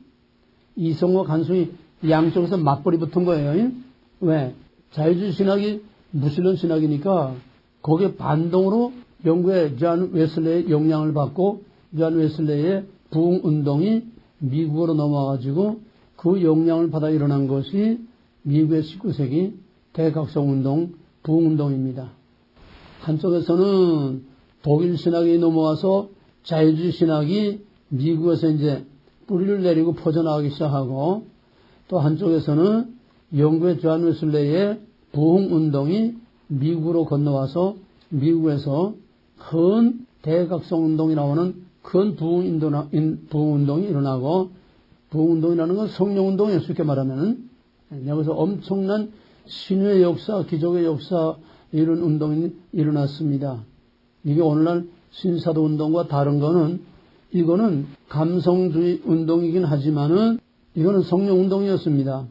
이성과 감성이 양쪽에서 맞벌이 붙은 거예요. 왜? 자유주의 신학이 무신론 신학이니까 거기에 반동으로 영국의 존 웨슬레의 영향을 받고 존 웨슬레이의 부흥운동이 미국으로 넘어와가지고 그 영향을 받아 일어난 것이 미국의 19세기 대각성운동, 부흥운동입니다. 한쪽에서는 독일 신학이 넘어와서 자유주의 신학이 미국에서 이제 뿌리를 내리고 퍼져나가기 시작하고, 또 한쪽에서는 영국의 존 웨슬레이의 부흥운동이 미국으로 건너와서 미국에서 큰 대각성운동이라고 하는 큰 부흥운동이 일어나고, 부흥운동이라는 건 성령운동이에요. 쉽게 말하면 여기서 엄청난 신의 역사, 기적의 역사, 이런 운동이 일어났습니다. 이게 오늘날 신사도운동과 다른 거는, 이거는 감성주의 운동이긴 하지만은 이거는 성령운동이었습니다.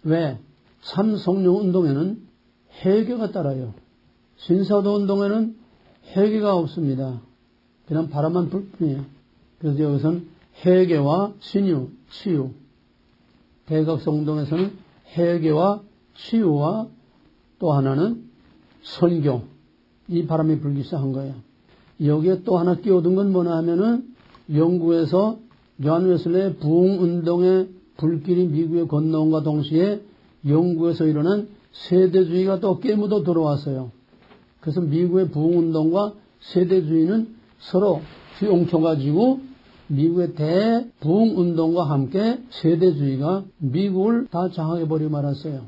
왜? 참 성령운동에는 회개가 따라요. 신사도운동에는 회개가 없습니다. 그냥 바람만 불 뿐이에요. 그래서 여기서는 회개와 치유. 대각성운동에서는 회개와 치유와 또 하나는 설교. 이 바람이 불기 시작한 거예요. 여기에 또 하나 끼워둔 건 뭐냐 하면은 영국에서 존 웨슬레이의 부흥운동의 불길이 미국에 건너온과 동시에 영국에서 일어난 세대주의가 또 깨묻어 들어왔어요. 그래서 미국의 부흥운동과 세대주의는 서로 휘용쳐가지고 미국의 대부흥운동과 함께 세대주의가 미국을 다 장악해버리고 말았어요.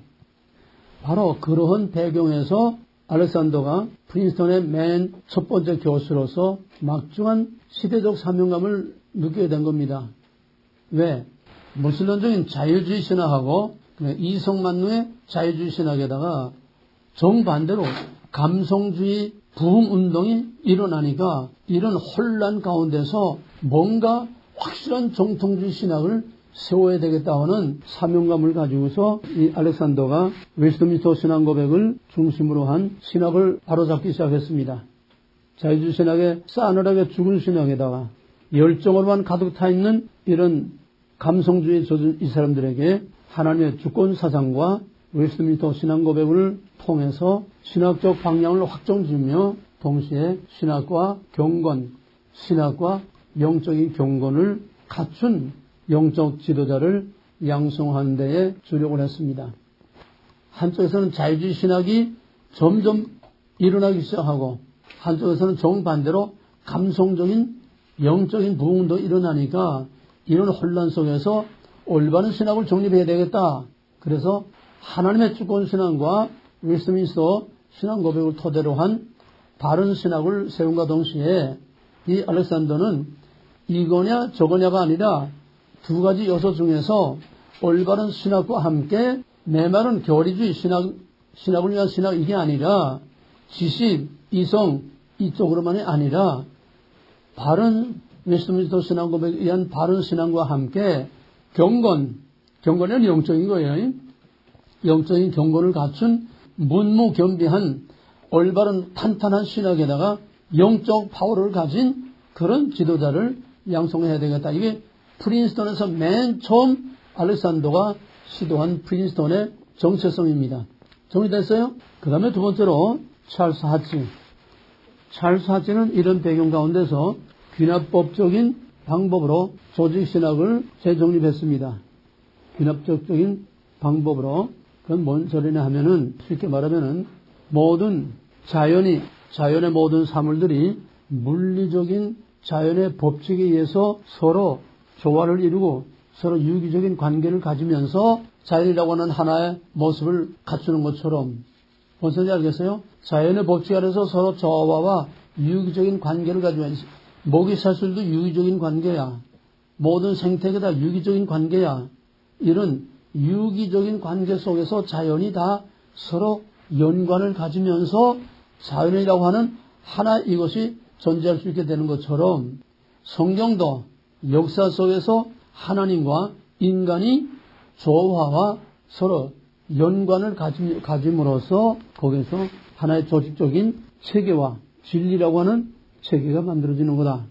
바로 그러한 배경에서 알렉산더가 프린스턴의 맨 첫 번째 교수로서 막중한 시대적 사명감을 느끼게 된 겁니다. 왜? 무신론적인 자유주의 신학하고 이성만능의 자유주의 신학에다가 정반대로 감성주의 부흥운동이 일어나니까 이런 혼란 가운데서 뭔가 확실한 정통주의 신학을 세워야 되겠다는 사명감을 가지고서 이 알렉산더가 웨스트민스터 신앙고백을 중심으로 한 신학을 바로잡기 시작했습니다. 자유주의 신학의 싸늘하게 죽은 신학에다가 열정으로만 가득 타 있는 이런 감성주의에 젖은 이 사람들에게 하나님의 주권 사상과 웨스트민스터 신앙고백을 통해서 신학적 방향을 확정지으며 동시에 신학과 경건, 신학과 영적인 경건을 갖춘 영적 지도자를 양성하는 데에 주력을 했습니다. 한쪽에서는 자유주의 신학이 점점 일어나기 시작하고 한쪽에서는 정반대로 감성적인 영적인 부흥도 일어나니까 이런 혼란 속에서 올바른 신학을 정립해야 되겠다. 그래서 하나님의 주권 신앙과 웨스트민스터 신앙 고백을 토대로 한 바른 신학을 세움과 동시에 이 알렉산더는 이거냐 저거냐가 아니라 두 가지 요소 중에서 올바른 신학과 함께, 내 말은 교리주의 신학을 위한 신학 이게 아니라 지식, 이성 이쪽으로만이 아니라 바른 웨스트민스터 신앙 고백에 의한 바른 신앙과 함께 경건은 영적인 거예요. 영적인 경건을 갖춘 문무겸비한 올바른 탄탄한 신학에다가 영적 파워를 가진 그런 지도자를 양성해야 되겠다. 이게 프린스턴에서 맨 처음 알렉산더가 시도한 프린스턴의 정체성입니다. 정리됐어요? 그 다음에 두 번째로 찰스 하치. 찰스 하치는 이런 배경 가운데서 귀납법적인 방법으로 조직신학을 재정립했습니다. 귀납적인 방법으로. 그건 뭔 소리냐 하면은 쉽게 말하면은 모든 자연의 모든 사물들이 물리적인 자연의 법칙에 의해서 서로 조화를 이루고 서로 유기적인 관계를 가지면서 자연이라고 하는 하나의 모습을 갖추는 것처럼, 뭔 소리인지 알겠어요? 자연의 법칙 아래서 서로 조화와 유기적인 관계를 가지면서, 먹이 사슬도 유기적인 관계야. 모든 생태계 다 유기적인 관계야. 이런 유기적인 관계 속에서 자연이 다 서로 연관을 가지면서 자연이라고 하는 하나 이것이 존재할 수 있게 되는 것처럼 성경도 역사 속에서 하나님과 인간이 조화와 서로 연관을 가짐으로써 거기서 하나의 조직적인 체계와 진리라고 하는 체계가 만들어지는 거다.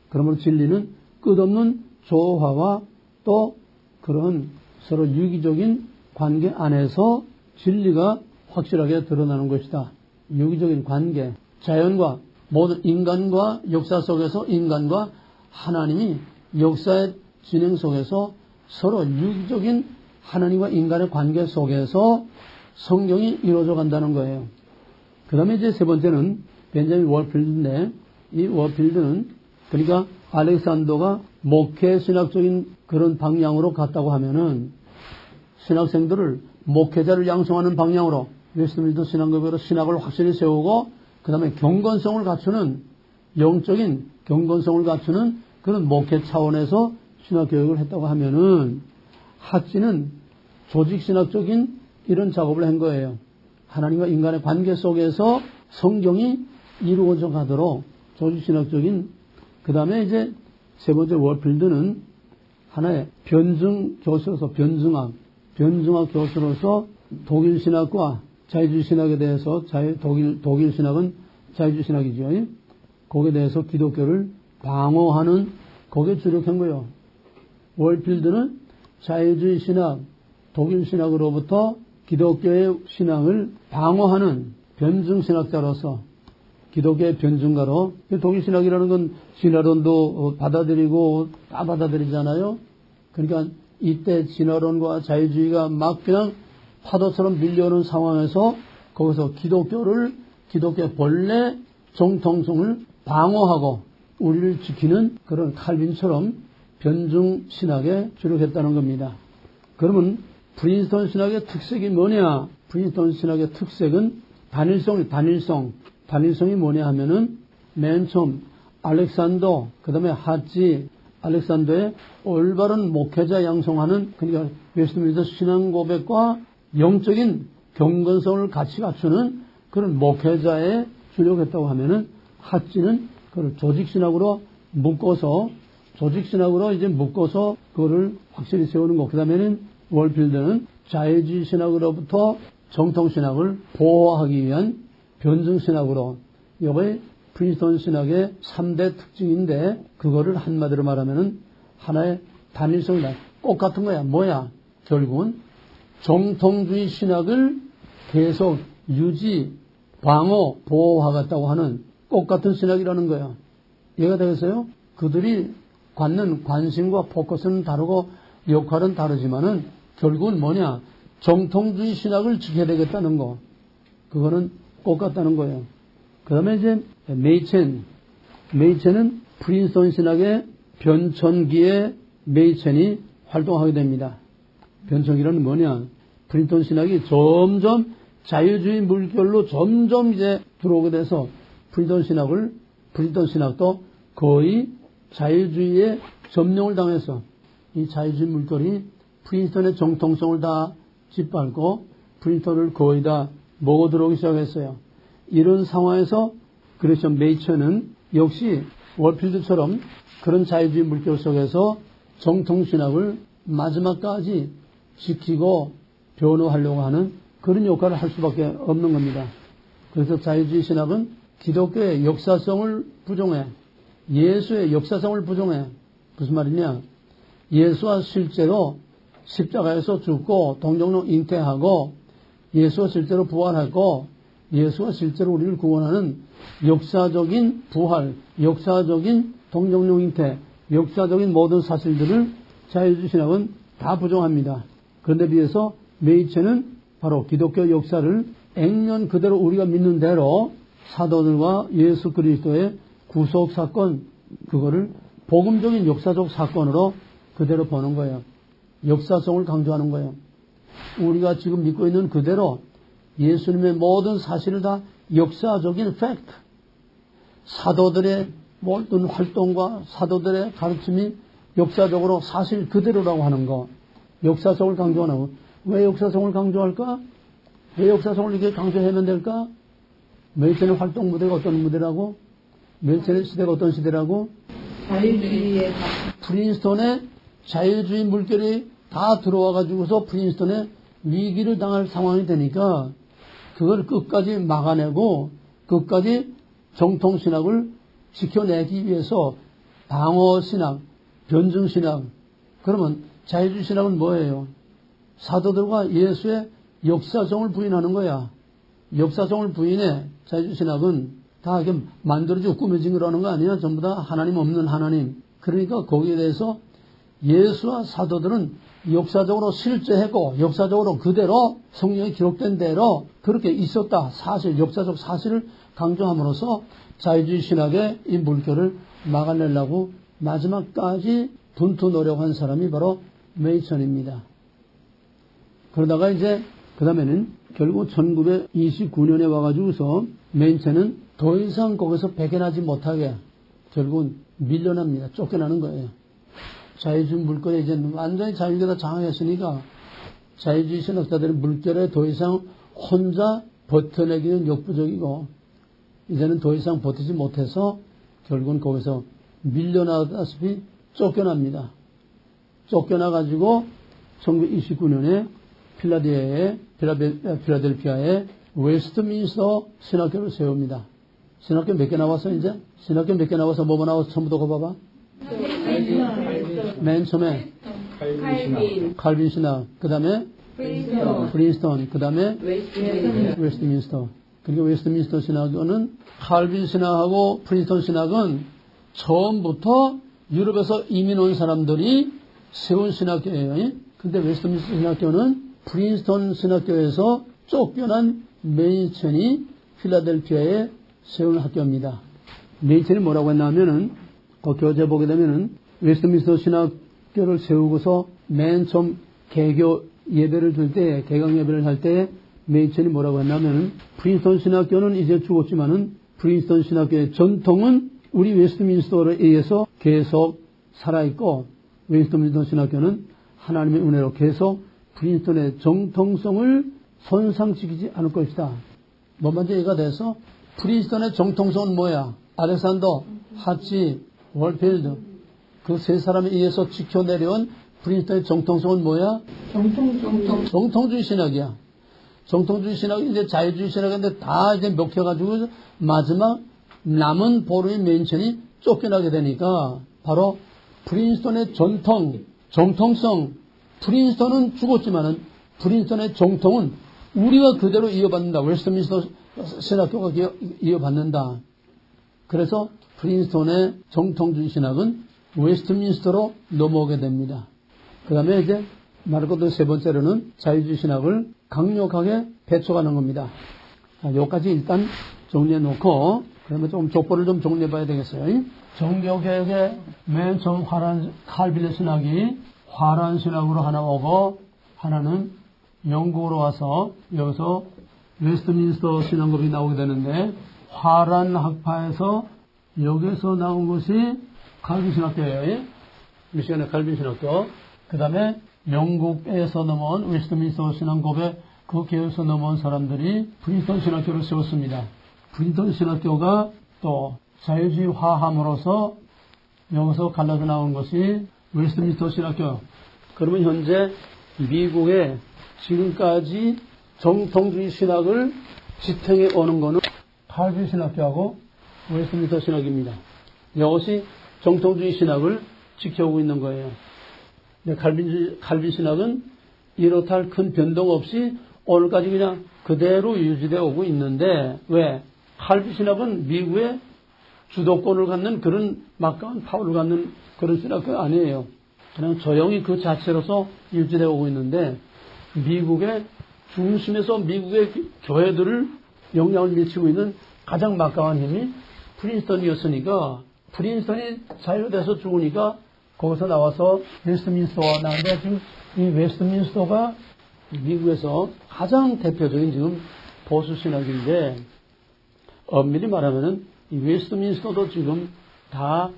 그러므로 진리는 끝없는 조화와 또 그런 서로 유기적인 관계 안에서 진리가 확실하게 드러나는 것이다. 유기적인 관계, 자연과 모든 인간과 역사 속에서 인간과 하나님이 역사의 진행 속에서 서로 유기적인 하나님과 인간의 관계 속에서 성경이 이루어져 간다는 거예요. 그 다음에 이제 세 번째는 벤자민 워필드인데, 이 워필드는 그러니까 알렉산더가 목회 신학적인 그런 방향으로 갔다고 하면은 신학생들을 목회자를 양성하는 방향으로 웨스트민스터 신학교로 신학을 확실히 세우고 그 다음에 경건성을 갖추는 영적인 경건성을 갖추는 그런 목회 차원에서 신학교육을 했다고 하면은 핫지는 조직신학적인 이런 작업을 한 거예요. 하나님과 인간의 관계 속에서 성경이 이루어져 가도록 조직신학적인 그 다음에 이제 세 번째 워필드는 하나의 변증 교수로서 변증학 교수로서 독일 신학과 자유주의 신학에 대해서 독일 신학은 자유주의 신학이죠. 거기에 대해서 기독교를 방어하는 거기에 주력한 거예요. 월필드는 자유주의 신학, 독일 신학으로부터 기독교의 신앙을 방어하는 변증 신학자로서 기독교의 변증가로 독일 신학이라는 건 진화론도 받아들이고 다 받아들이잖아요. 그러니까 이때 진화론과 자유주의가 막 그냥 파도처럼 밀려오는 상황에서 거기서 기독교의 본래 정통성을 방어하고 우리를 지키는 그런 칼빈처럼 변증 신학에 주력했다는 겁니다. 그러면 프린스턴 신학의 특색이 뭐냐? 프린스턴 신학의 특색은 단일성이 뭐냐 하면은 맨 처음 알렉산더, 그 다음에 핫지, 알렉산더의 올바른 목회자 양성하는 그러니까 웨스트민스터 신앙 고백과 영적인 경건성을 같이 갖추는 그런 목회자에 주력했다고 하면은 핫지는 그걸 조직신학으로 묶어서 그거를 확실히 세우는 거. 그 다음에는 월필드는 자유주의 신학으로부터 정통신학을 보호하기 위한 변증신학으로 이게 프린스턴 신학의 3대 특징인데 그거를 한마디로 말하면은 하나의 단일성이다. 꽃 같은 거야. 뭐야? 결국은 정통주의 신학을 계속 유지, 방어, 보호하겠다고 하는 꽃 같은 신학이라는 거야. 이해가 되겠어요? 그들이 갖는 관심과 포커스는 다르고 역할은 다르지만은 결국은 뭐냐? 정통주의 신학을 지켜야 되겠다는 거. 그거는 꽃 같다는 거예요. 그 다음에 이제 메이첸은 프린스턴 신학의 변천기에 메이첸이 활동하게 됩니다. 변천기라는 뭐냐? 프린스턴 신학이 점점 자유주의 물결로 점점 이제 들어오게 돼서 프린스턴 신학도 거의 자유주의에 점령을 당해서 이 자유주의 물결이 프린스턴의 정통성을 다 짓밟고 프린스턴을 거의 다 먹어 들어오기 시작했어요. 이런 상황에서 그래서 메이천은 역시 월필드처럼 그런 자유주의 물결 속에서 정통신학을 마지막까지 지키고 변호하려고 하는 그런 역할을 할 수밖에 없는 겁니다. 그래서 자유주의 신학은 기독교의 역사성을 부정해. 예수의 역사성을 부정해. 무슨 말이냐? 예수와 실제로 십자가에서 죽고 동정로 잉태하고 예수가 실제로 부활하고 예수가 실제로 우리를 구원하는 역사적인 부활, 역사적인 동정로 잉태, 역사적인 모든 사실들을 자유주의 신학은 다 부정합니다. 그런데 비해서 메이체는 바로 기독교 역사를 액면 그대로 우리가 믿는 대로 사도들과 예수 그리스도의 구속 사건, 그거를 복음적인 역사적 사건으로 그대로 보는 거예요. 역사성을 강조하는 거예요. 우리가 지금 믿고 있는 그대로 예수님의 모든 사실을 다 역사적인 팩트, 사도들의 모든 활동과 사도들의 가르침이 역사적으로 사실 그대로라고 하는 거, 역사성을 강조하는 거. 왜 역사성을 강조할까? 왜 역사성을 이렇게 강조하면 될까? 메이천의 활동 무대가 어떤 무대라고? 메이천의 시대가 어떤 시대라고? 자유주의의 프린스턴의 자유주의 물결이 다 들어와가지고서 프린스턴에 위기를 당할 상황이 되니까 그걸 끝까지 막아내고 끝까지 정통신학을 지켜내기 위해서 방어신학, 변증신학. 그러면 자유주의 신학은 뭐예요? 사도들과 예수의 역사성을 부인하는 거야. 역사성을 부인해. 자유주의 신학은 다 이렇게 만들어지고 꾸며진 거라는 거 아니야? 전부 다 하나님 없는 하나님. 그러니까 거기에 대해서 예수와 사도들은 역사적으로 실제했고 역사적으로 그대로 성경에 기록된 대로 그렇게 있었다. 사실, 역사적 사실을 강조함으로써 자유주의 신학의 이 물결을 막아내려고 마지막까지 분투 노력한 사람이 바로 메이천입니다. 그러다가 이제 그 다음에는 결국 1929년에 와가지고서 메이천은 더 이상 거기서 배견하지 못하게 결국은 밀려납니다. 쫓겨나는 거예요. 자유주의 물결에 이제 완전히 자유주의가 장악했으니까 자유주의 신학자들의 물결에 더 이상 혼자 버텨내기는 역부족이고 이제는 더 이상 버티지 못해서 결국은 거기서 밀려나다시피 쫓겨납니다. 쫓겨나가지고 1929년에 필라델피아에 웨스트민스터 신학교를 세웁니다. 신학교 몇 개 나왔어 이제? 신학교 몇 개 나와서 뭐뭐 나와서 전부 다 봐봐. 맨 처음에 칼빈 신학, 그 다음에 프린스턴, 그 다음에 웨스트민스터. 그리고 웨스트민스터 신학교는 칼빈 신학하고 프린스턴 신학은 처음부터 유럽에서 이민 온 사람들이 세운 신학교예요. 근데 웨스트민스터 신학교는 프린스턴 신학교에서 쫓겨난 메이천이 필라델피아에 세운 학교입니다. 메이천이 뭐라고 했냐면은 그 교재 보게 되면은 웨스트민스터 신학교를 세우고서 맨 처음 개교 예배를 들 때, 개강 예배를 할 때 메이천이 뭐라고 했냐면은 프린스턴 신학교는 이제 죽었지만은 프린스턴 신학교의 전통은 우리 웨스트민스터에 의해서 계속 살아있고 웨스트민스터 신학교는 하나님의 은혜로 계속 프린스턴의 정통성을 손상시키지 않을 것이다. 뭐 먼저 얘기가 돼서 프린스턴의 정통성은 뭐야? 알렉산더, 하치, 월필드 그 세 사람에 의해서 지켜내려온 프린스턴의 정통성은 뭐야? 정통주의 신학이야. 정통주의 신학이 이제 자유주의 신학인데 다 이제 먹혀가지고 마지막 남은 보루의 맨천이 쫓겨나게 되니까 바로 프린스턴의 정통성, 프린스턴은 죽었지만은 프린스턴의 정통은 우리가 그대로 이어받는다. 웨스트민스터 신학교가 이어받는다. 그래서 프린스턴의 정통주의 신학은 웨스트민스터로 넘어오게 됩니다. 그 다음에 이제 말할 것도 세 번째로는 자유주의 신학을 강력하게 배척하는 겁니다. 여기까지 일단 정리해 놓고 그러면 좀 족보를 좀 정리해 봐야 되겠어요. 정교개혁의 맨 처음 칼빈의 신학이 화란 신학으로 하나 오고 하나는 영국으로 와서 여기서 웨스트민스터 신학급이 나오게 되는데 화란 학파에서 여기서 나온 것이 칼빈 신학교예요. 미시간의 칼빈 신학교. 그 다음에 영국에서 넘어온 웨스트민스터 신학급의 그 계열에서 넘어온 사람들이 프린스턴 신학교를 세웠습니다. 프린스턴 신학교가 또 자유주의화함으로써 여기서 갈라져 나온 것이 웨스트민스터 신학교. 그러면 현재 미국에 지금까지 정통주의 신학을 지탱해 오는 것은 칼빈 신학교하고 웨스트민스터 신학입니다. 이것이 정통주의 신학을 지켜오고 있는 거예요. 칼빈 신학은 이렇다 할 큰 변동 없이 오늘까지 그냥 그대로 유지되어 오고 있는데 왜? 칼빈 신학은 미국의 주도권을 갖는 그런 막강한 파워를 갖는 그런 신학교가 아니에요. 그냥 조용히 그 자체로서 유지되어 오고 있는데 미국의 중심에서 미국의 교회들을 영향을 미치고 있는 가장 막강한 힘이 프린스턴이었으니까 프린스턴이 자유돼서 죽으니까 거기서 나와서 웨스트민스터가 나왔는데 지금 이 웨스트민스터가 미국에서 가장 대표적인 지금 보수 신학인데 엄밀히 말하면은 이 웨스트민스터도 지금 다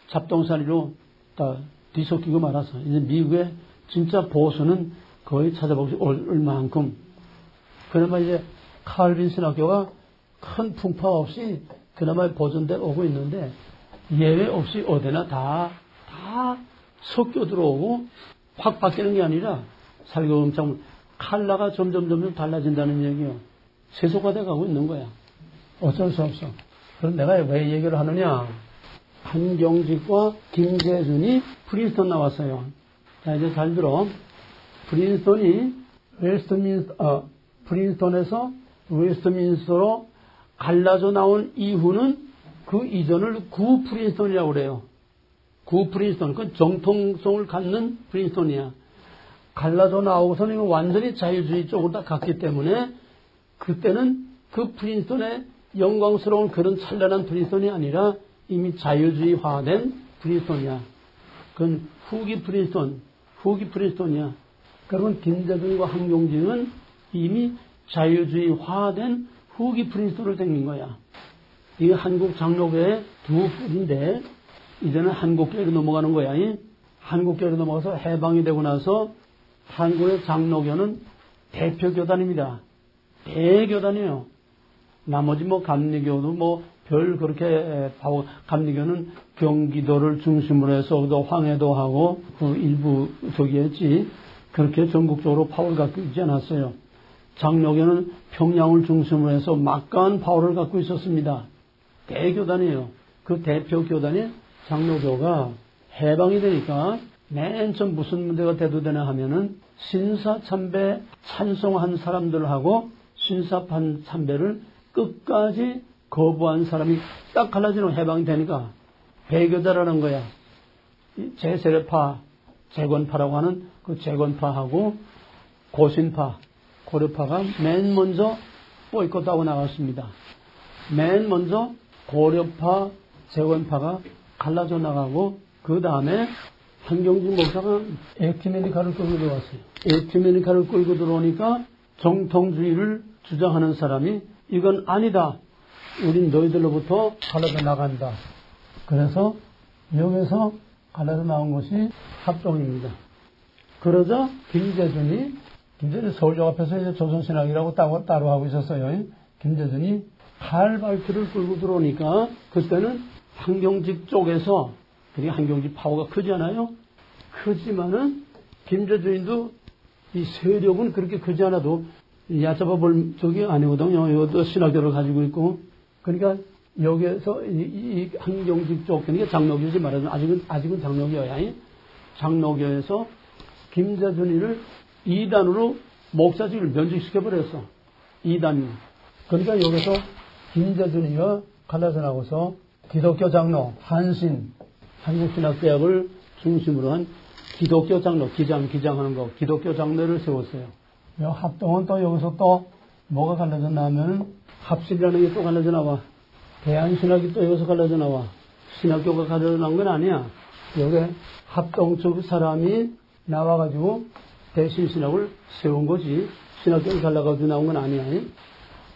잡동사니로 다 뒤섞이고 말아서 이제 미국의 진짜 보수는 거의 찾아보기 어려울 만큼 그나마 이제 칼빈 신학교가 큰 풍파 없이 그나마 보존돼 오고 있는데 예외 없이 어디나 다 섞여 들어오고 확 바뀌는 게 아니라 살금살금 칼라가 점점 달라진다는 얘기예요. 세속화돼 가고 있는 거야. 어쩔 수 없어. 그럼 내가 왜 얘기를 하느냐. 한경직과 김재준이 프린스턴 나왔어요. 자, 이제 잘 들어. 프린스턴에서 웨스트민스터로 갈라져 나온 이후는 그 이전을 구 프린스턴이라고 그래요. 구 프린스톤, 그 정통성을 갖는 프린스톤이야. 갈라져 나오고서는 완전히 자유주의 쪽으로 다 갔기 때문에 그때는 그 프린스톤의 영광스러운 그런 찬란한 프린스톤이 아니라 이미 자유주의화된 프린스톤이야. 그건 후기 프린스톤이야. 그러면 김대중과 한경직은 이미 자유주의화된 후기 프린스톤을 생긴 거야. 이게 한국 장로교의 두 뿌리인데 이제는 한국교회로 넘어가는 거야. 한국교회로 넘어가서 해방이 되고 나서 한국의 장로교는 대표교단입니다. 대교단이에요. 나머지 감리교도 별 그렇게 감리교는 경기도를 중심으로 해서 또 황해도 하고 그 일부 저기였지 그렇게 전국적으로 파워를 갖고 있지 않았어요. 장로교는 평양을 중심으로 해서 막강한 파워를 갖고 있었습니다. 대교단이에요. 그 대표 교단이 장로교가 해방이 되니까 맨 처음 무슨 문제가 대두되나 하면은 신사참배 찬송한 사람들하고 신사참배를 끝까지 거부한 사람이 딱 갈라지는 해방이 되니까 배교자라는 거야. 제세례파, 재건파라고 하는 그 재건파하고 고신파, 고려파가 맨 먼저 보이콧하고 나갔습니다. 맨 먼저 고려파, 재건파가 갈라져 나가고 그 다음에 한경직 목사가 에큐메니카를 끌고 들어왔어요. 에큐메니카를 끌고 들어오니까 정통주의를 주장하는 사람이 이건 아니다. 우린 너희들로부터 갈라져 나간다. 그래서 여기서 갈라져 나온 것이 합동입니다. 그러자 김재준이 서울역 앞에서 이제 조선신학이라고 따로 하고 있었어요. 김재준이 칼발트를 끌고 들어오니까 그때는 한경직 쪽에서 그게 한경직 파워가 크지 않아요? 크지만은 김재준도 이 세력은 그렇게 크지 않아도 얕잡아 볼 적이 아니거든요. 이것도 신학교를 가지고 있고 그러니까 여기에서 이 한경직 쪽 그러니까 장로교지 말하자면 아직은 장로교야. 장로교에서 김재준이를 2단으로 목사직을 면직시켜 버렸어. 2단. 그러니까 여기서 김재준이가 갈라져 나고서 기독교 장로, 한신, 한국신학대학을 중심으로 한 기독교 장로, 기장하는 거, 기독교 장로를 세웠어요. 합동은 또 여기서 또 뭐가 갈라져 나오면 합실이라는 게 또 갈라져 나와. 대한신학이 또 여기서 갈라져 나와. 신학교가 갈라져 나온 건 아니야. 여기 합동 쪽 사람이 나와가지고 대신신학을 세운 거지. 신학교를 갈라가지고 나온 건 아니야.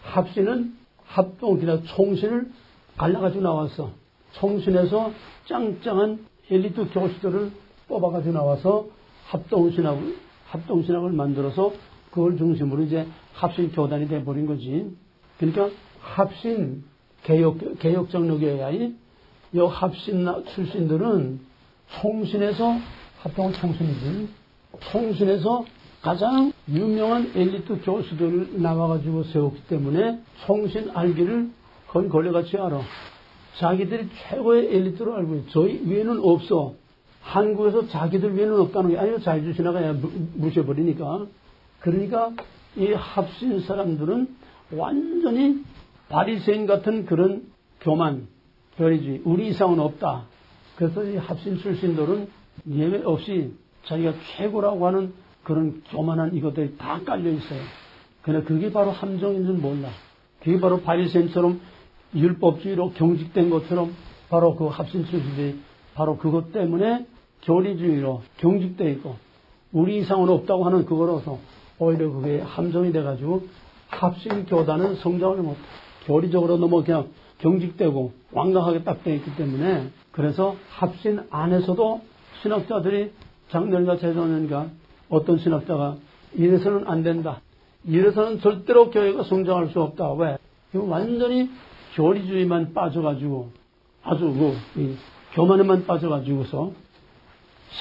합신은 합동이나 총신을 갈라가지고 나왔어. 총신에서 짱짱한 엘리트 교수들을 뽑아가지고 나와서 합동신학을 만들어서 그걸 중심으로 이제 합신 교단이 돼버린 거지. 그러니까 합신 개혁장로교회야. 이 합신 출신들은 총신에서 합동은 총신이지. 총신에서 가장 유명한 엘리트 교수들을 나와가지고 세웠기 때문에 총신 알기를 거의 걸레같이 알아. 자기들이 최고의 엘리트로 알고 있어. 저희 위에는 없어. 한국에서 자기들 위에는 없다는 게 아니요. 자유주의나가 무시해버리니까. 그러니까 이 합신 사람들은 완전히 바리새인 같은 그런 교만, 별이지. 우리 이상은 없다. 그래서 이 합신 출신들은 예외 없이 자기가 최고라고 하는 그런 교만한 이것들이 다 깔려 있어요. 그러나 그게 바로 함정인 줄 몰라. 그게 바로 바리새인처럼 율법주의로 경직된 것처럼 바로 그 합신 출신들이 바로 그것 때문에 교리주의로 경직되어 있고 우리 이상은 없다고 하는 그거로서 오히려 그게 함정이 돼가지고 합신 교단은 성장을 못, 교리적으로 너무 그냥 경직되고 완강하게 딱 되어 있기 때문에 그래서 합신 안에서도 신학자들이 장로님과 재정년과 어떤 신학자가 이래서는 안 된다. 이래서는 절대로 교회가 성장할 수 없다. 왜? 이거 완전히 교리주의만 빠져가지고 아주 교만에만 빠져가지고서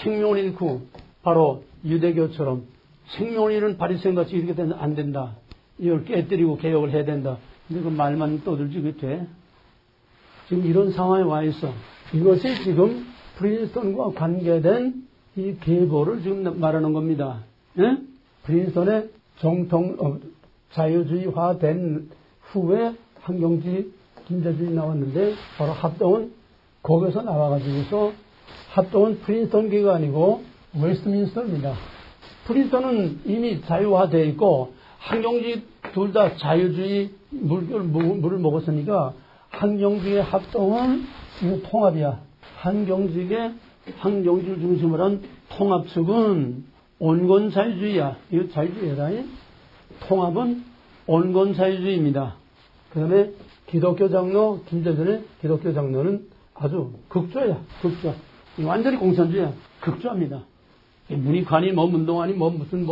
생명을 잃고 바로 유대교처럼 생명을 잃은 바리새인같이 이렇게 되면 안 된다. 이걸 깨뜨리고 개혁을 해야 된다. 근데 그 말만 떠들지 그게 돼? 지금 이런 상황에 와 있어. 이것이 지금 프린스턴과 관계된 이 계보를 지금 말하는 겁니다. 예? 프린스턴의 자유주의화된 후에 한경직, 김재준이 나왔는데 바로 합동은 거기서 나와가지고서 합동은 프린스턴 교회가 아니고 웨스트민스터입니다. 프린스턴은 이미 자유화되어 있고 항용지 둘 다 자유주의 물을 먹었으니까 항용지의 합동은 이거 통합이야. 항용지를 중심으로 한 통합 측은 온건 자유주의야. 이거 자유주의다. 통합은 온건 자유주의입니다. 그 다음에 기독교 장로, 김재선의 기독교 장로는 아주 극좌야. 극좌. 완전히 공산주의야. 극좌입니다. 문익환이 문동환이 무슨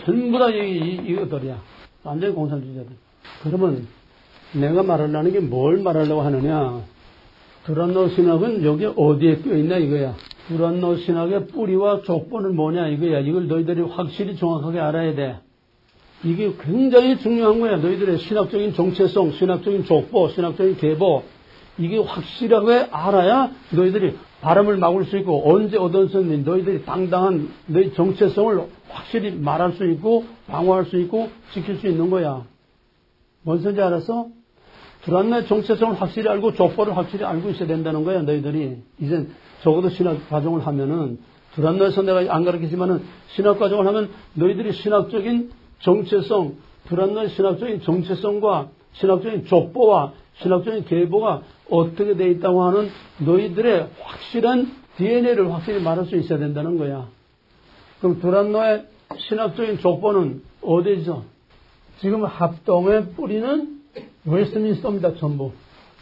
전부 다 이것들이야. 완전히 공산주의자들. 그러면 내가 말하려는 게 뭘 말하려고 하느냐. 두란노 신학은 여기 어디에 껴있나 이거야. 두란노 신학의 뿌리와 족보는 뭐냐 이거야. 이걸 너희들이 확실히 정확하게 알아야 돼. 이게 굉장히 중요한 거야. 너희들의 신학적인 정체성, 신학적인 족보, 신학적인 계보. 이게 확실하게 알아야 너희들이 바람을 막을 수 있고 언제 어떤 선생님 너희들이 당당한 너희 정체성을 확실히 말할 수 있고 방어할 수 있고 지킬 수 있는 거야. 뭔 소리인지 알았어? 두란노의 정체성을 확실히 알고 족보를 확실히 알고 있어야 된다는 거야. 너희들이 이제 적어도 신학 과정을 하면은 두란노에서 내가 안 가르치지만은 신학 과정을 하면 너희들이 신학적인 정체성, 두란노의 신학적인 정체성과 신학적인 족보와 신학적인 계보가 어떻게 돼 있다고 하는 너희들의 확실한 DNA를 확실히 말할 수 있어야 된다는 거야. 그럼 두란노의 신학적인 족보는 어디죠? 지금 합동의 뿌리는 웨스트민스터입니다. 전부.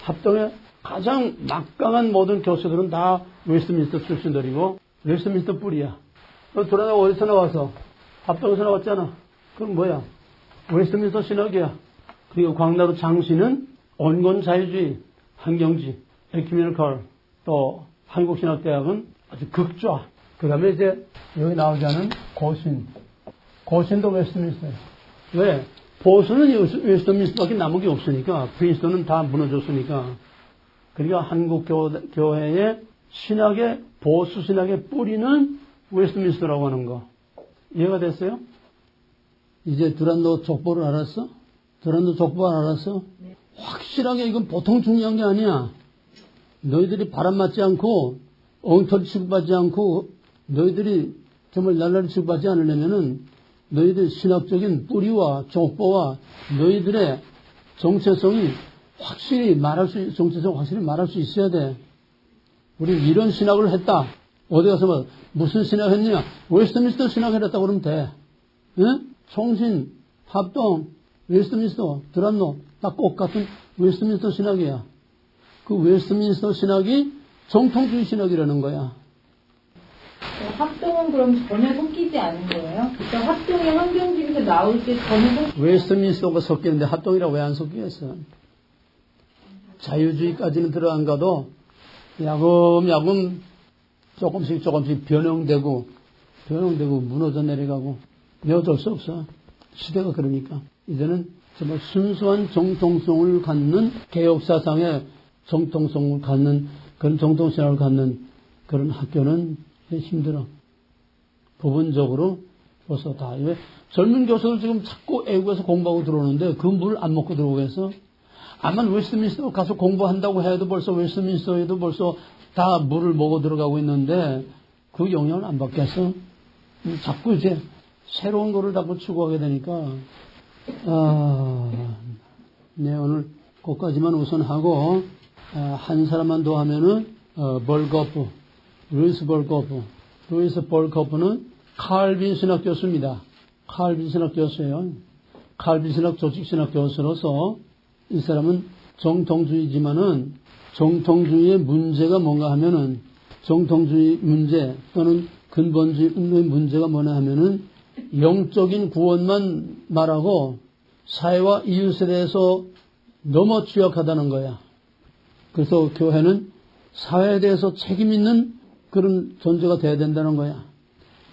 합동의 가장 막강한 모든 교수들은 다 웨스트민스터 출신들이고 웨스트민스터 뿌리야. 두란노가 어디서 나와서? 합동에서 나왔잖아. 그럼 뭐야? 웨스트민스터 신학이야. 그리고 광나루 장씨는 온건 자유주의, 환경지, 에큐메니컬, 또 한국신학대학은 아주 극좌. 그 다음에 이제 여기 나오지 않은 고신도 웨스트민스터예요. 왜? 보수는 웨스트민스터밖에 남은 게 없으니까, 프린스턴은 다 무너졌으니까. 그러니까 한국교회의 신학의, 보수 신학의 뿌리는 웨스트민스터라고 하는 거. 이해가 됐어요? 이제 두란노 족보를 알았어? 두란노 족보 알았어? 네. 확실하게 이건 보통 중요한 게 아니야. 너희들이 바람 맞지 않고 엉터리 취급받지 않고 너희들이 정말 날라리 취급받지 않으려면은 너희들 신학적인 뿌리와 족보와 너희들의 정체성이 확실히 정체성 확실히 말할 수 있어야 돼. 우리 이런 신학을 했다. 어디 가서 무슨 신학 했냐? 웨스트민스터 신학을 했다고 그러면 돼. 응? 총신, 합동, 웨스트민스터, 두란노 다 똑같은 웨스트민스터 신학이야. 그 웨스트민스터 신학이 정통주의 신학이라는 거야. 합동은 그럼 전혀 섞이지 않은 거예요? 그러니까 합동이 환경주의에서 나올 때 전혀 웨스트민스터가 섞이는데 합동이라고 왜 안 섞이겠어? 자유주의까지는 들어안 가도 야금야금 조금씩 변형되고 무너져 내려가고 어쩔 수 없어. 시대가 그러니까. 이제는 정말 순수한 정통성을 갖는 개혁사상의 정통성을 갖는 그런 정통신학을 갖는 그런 학교는 힘들어. 부분적으로 벌써 다. 왜 젊은 교수들 지금 자꾸 애국에서 공부하고 들어오는데 그 물 안 먹고 들어오겠어? 아마 웨스트민스터 가서 공부한다고 해도 벌써 웨스트민스터에도 벌써 다 물을 먹어 들어가고 있는데 그 영향을 안 받겠어? 자꾸 이제 새로운 거를 자꾸 추구하게 되니까 네, 오늘 거기까지만 우선 하고 한 사람만 더 하면은 루이스 벌거프는 칼빈 신학 교수입니다. 칼빈 신학 교수예요. 칼빈 신학 조직신학 교수로서 이 사람은 정통주의지만은 정통주의의 문제가 뭔가 하면은 정통주의 문제 또는 근본주의 문제가 뭐냐 하면은 영적인 구원만 말하고 사회와 이웃에 대해서 너무 취약하다는 거야. 그래서 교회는 사회에 대해서 책임 있는 그런 존재가 돼야 된다는 거야.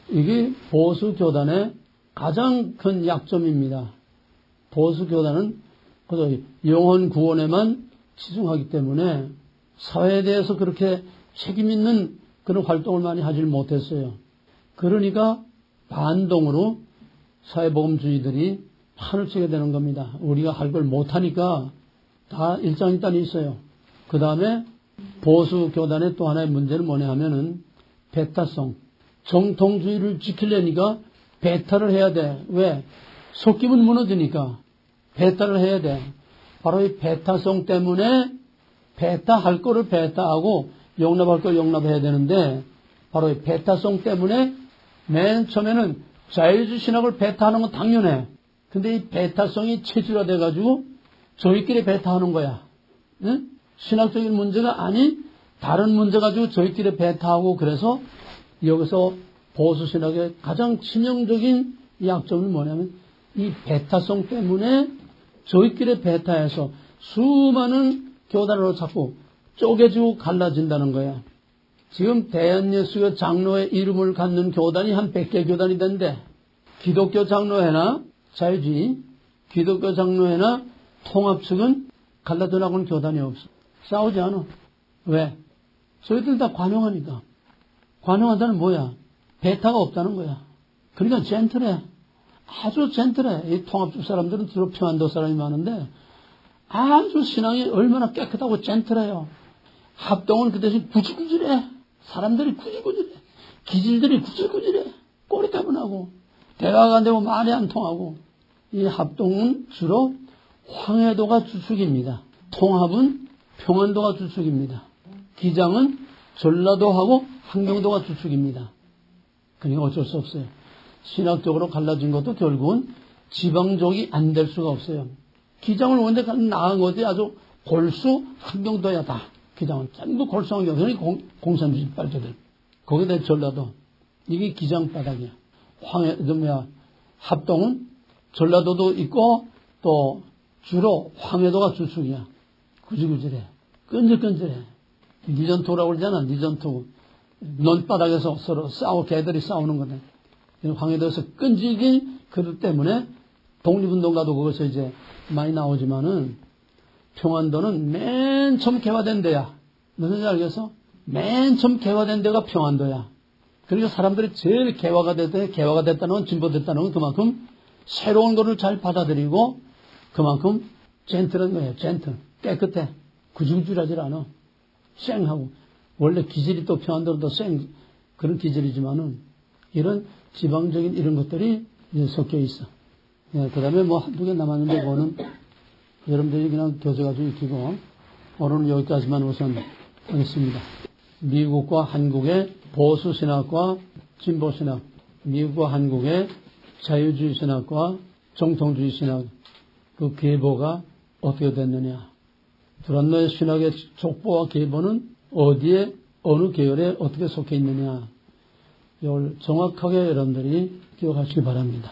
이게 보수 교단의 가장 큰 약점입니다. 보수 교단은 그저 영혼 구원에만 치중하기 때문에 사회에 대해서 그렇게 책임 있는 그런 활동을 많이 하질 못했어요. 그러니까 반동으로 사회복음주의들이 판을 치게 되는 겁니다. 우리가 할 걸 못하니까 다 일장일단이 있어요. 그 다음에 보수 교단의 또 하나의 문제는 뭐냐 하면은 배타성. 정통주의를 지키려니까 배타를 해야 돼. 왜? 속기면 무너지니까 배타를 해야 돼. 바로 이 배타성 때문에 배타할 거를 배타하고 용납할 걸 용납해야 되는데 바로 이 배타성 때문에 맨 처음에는 자유주의 신학을 배타하는 건 당연해. 근데 이 배타성이 체질화돼가지고 저희끼리 배타하는 거야. 응? 신학적인 문제가 아닌 다른 문제 가지고 저희끼리 배타하고 그래서 여기서 보수신학의 가장 치명적인 약점은 뭐냐면 이 배타성 때문에 저희끼리 배타해서 수많은 교단으로 자꾸 쪼개지고 갈라진다는 거야. 지금 대한예수교 장로의 이름을 갖는 교단이 한 100개 교단이 된대. 기독교 장로회나 자유주의, 기독교 장로회나 통합 측은 갈라져 나가는 교단이 없어. 싸우지 않아. 왜? 저희들 다 관용하니까. 관용한다는 뭐야? 배타가 없다는 거야. 그러니까 젠틀해. 아주 젠틀해. 이 통합적 사람들은 주로 평안도 사람이 많은데 아주 신앙이 얼마나 깨끗하고 젠틀해요. 합동은 그 대신 구질구질해. 사람들이 구질구질해. 기질들이 구질구질해. 꼬리까분하고 대화가 안 되고 말이 안 통하고. 이 합동은 주로 황해도가 주축입니다. 통합은 평안도가 주축입니다. 기장은 전라도하고 함경도가 주축입니다. 그러니까 어쩔 수 없어요. 신학적으로 갈라진 것도 결국은 지방적이 안 될 수가 없어요. 기장을 원래 나간 것이 아주 골수 함경도야 다. 기장은 전부 골수 함경도. 그러니까 공산주의 빨대들. 거기다 전라도. 이게 기장 바닥이야. 합동은 전라도도 있고 또 주로 황해도가 주축이야. 구질구질해. 끈질끈질해. 니전투라고 그러잖아. 니전투. 논바닥에서 서로 개들이 싸우는 거네. 황해도에서 끈질긴 그릇 때문에 독립운동가도 거기서 이제 많이 나오지만은 평안도는 맨 처음 개화된 데야. 무슨 알겠어? 맨 처음 개화된 데가 평안도야. 그리고 사람들이 제일 개화가 됐다는 건 진보됐다는 건 그만큼 새로운 거를 잘 받아들이고 그만큼 젠틀한 거예요. 젠틀. 깨끗해. 구질구질하지 않아. 쌩하고. 원래 기질이 또 평안도도 그런 기질이지만은 이런 지방적인 이런 것들이 이제 섞여 있어. 예, 그 다음에 뭐 한두 개 남았는데 그거는 여러분들이 그냥 교재가지고 익히고 오늘은 여기까지만 우선 하겠습니다. 미국과 한국의 보수신학과 진보신학, 미국과 한국의 자유주의 신학과 정통주의 신학 그 계보가 어떻게 됐느냐. 두란노의 신학의 족보와 계보는 어디에 어느 계열에 어떻게 속해 있느냐. 이걸 정확하게 여러분들이 기억하시기 바랍니다.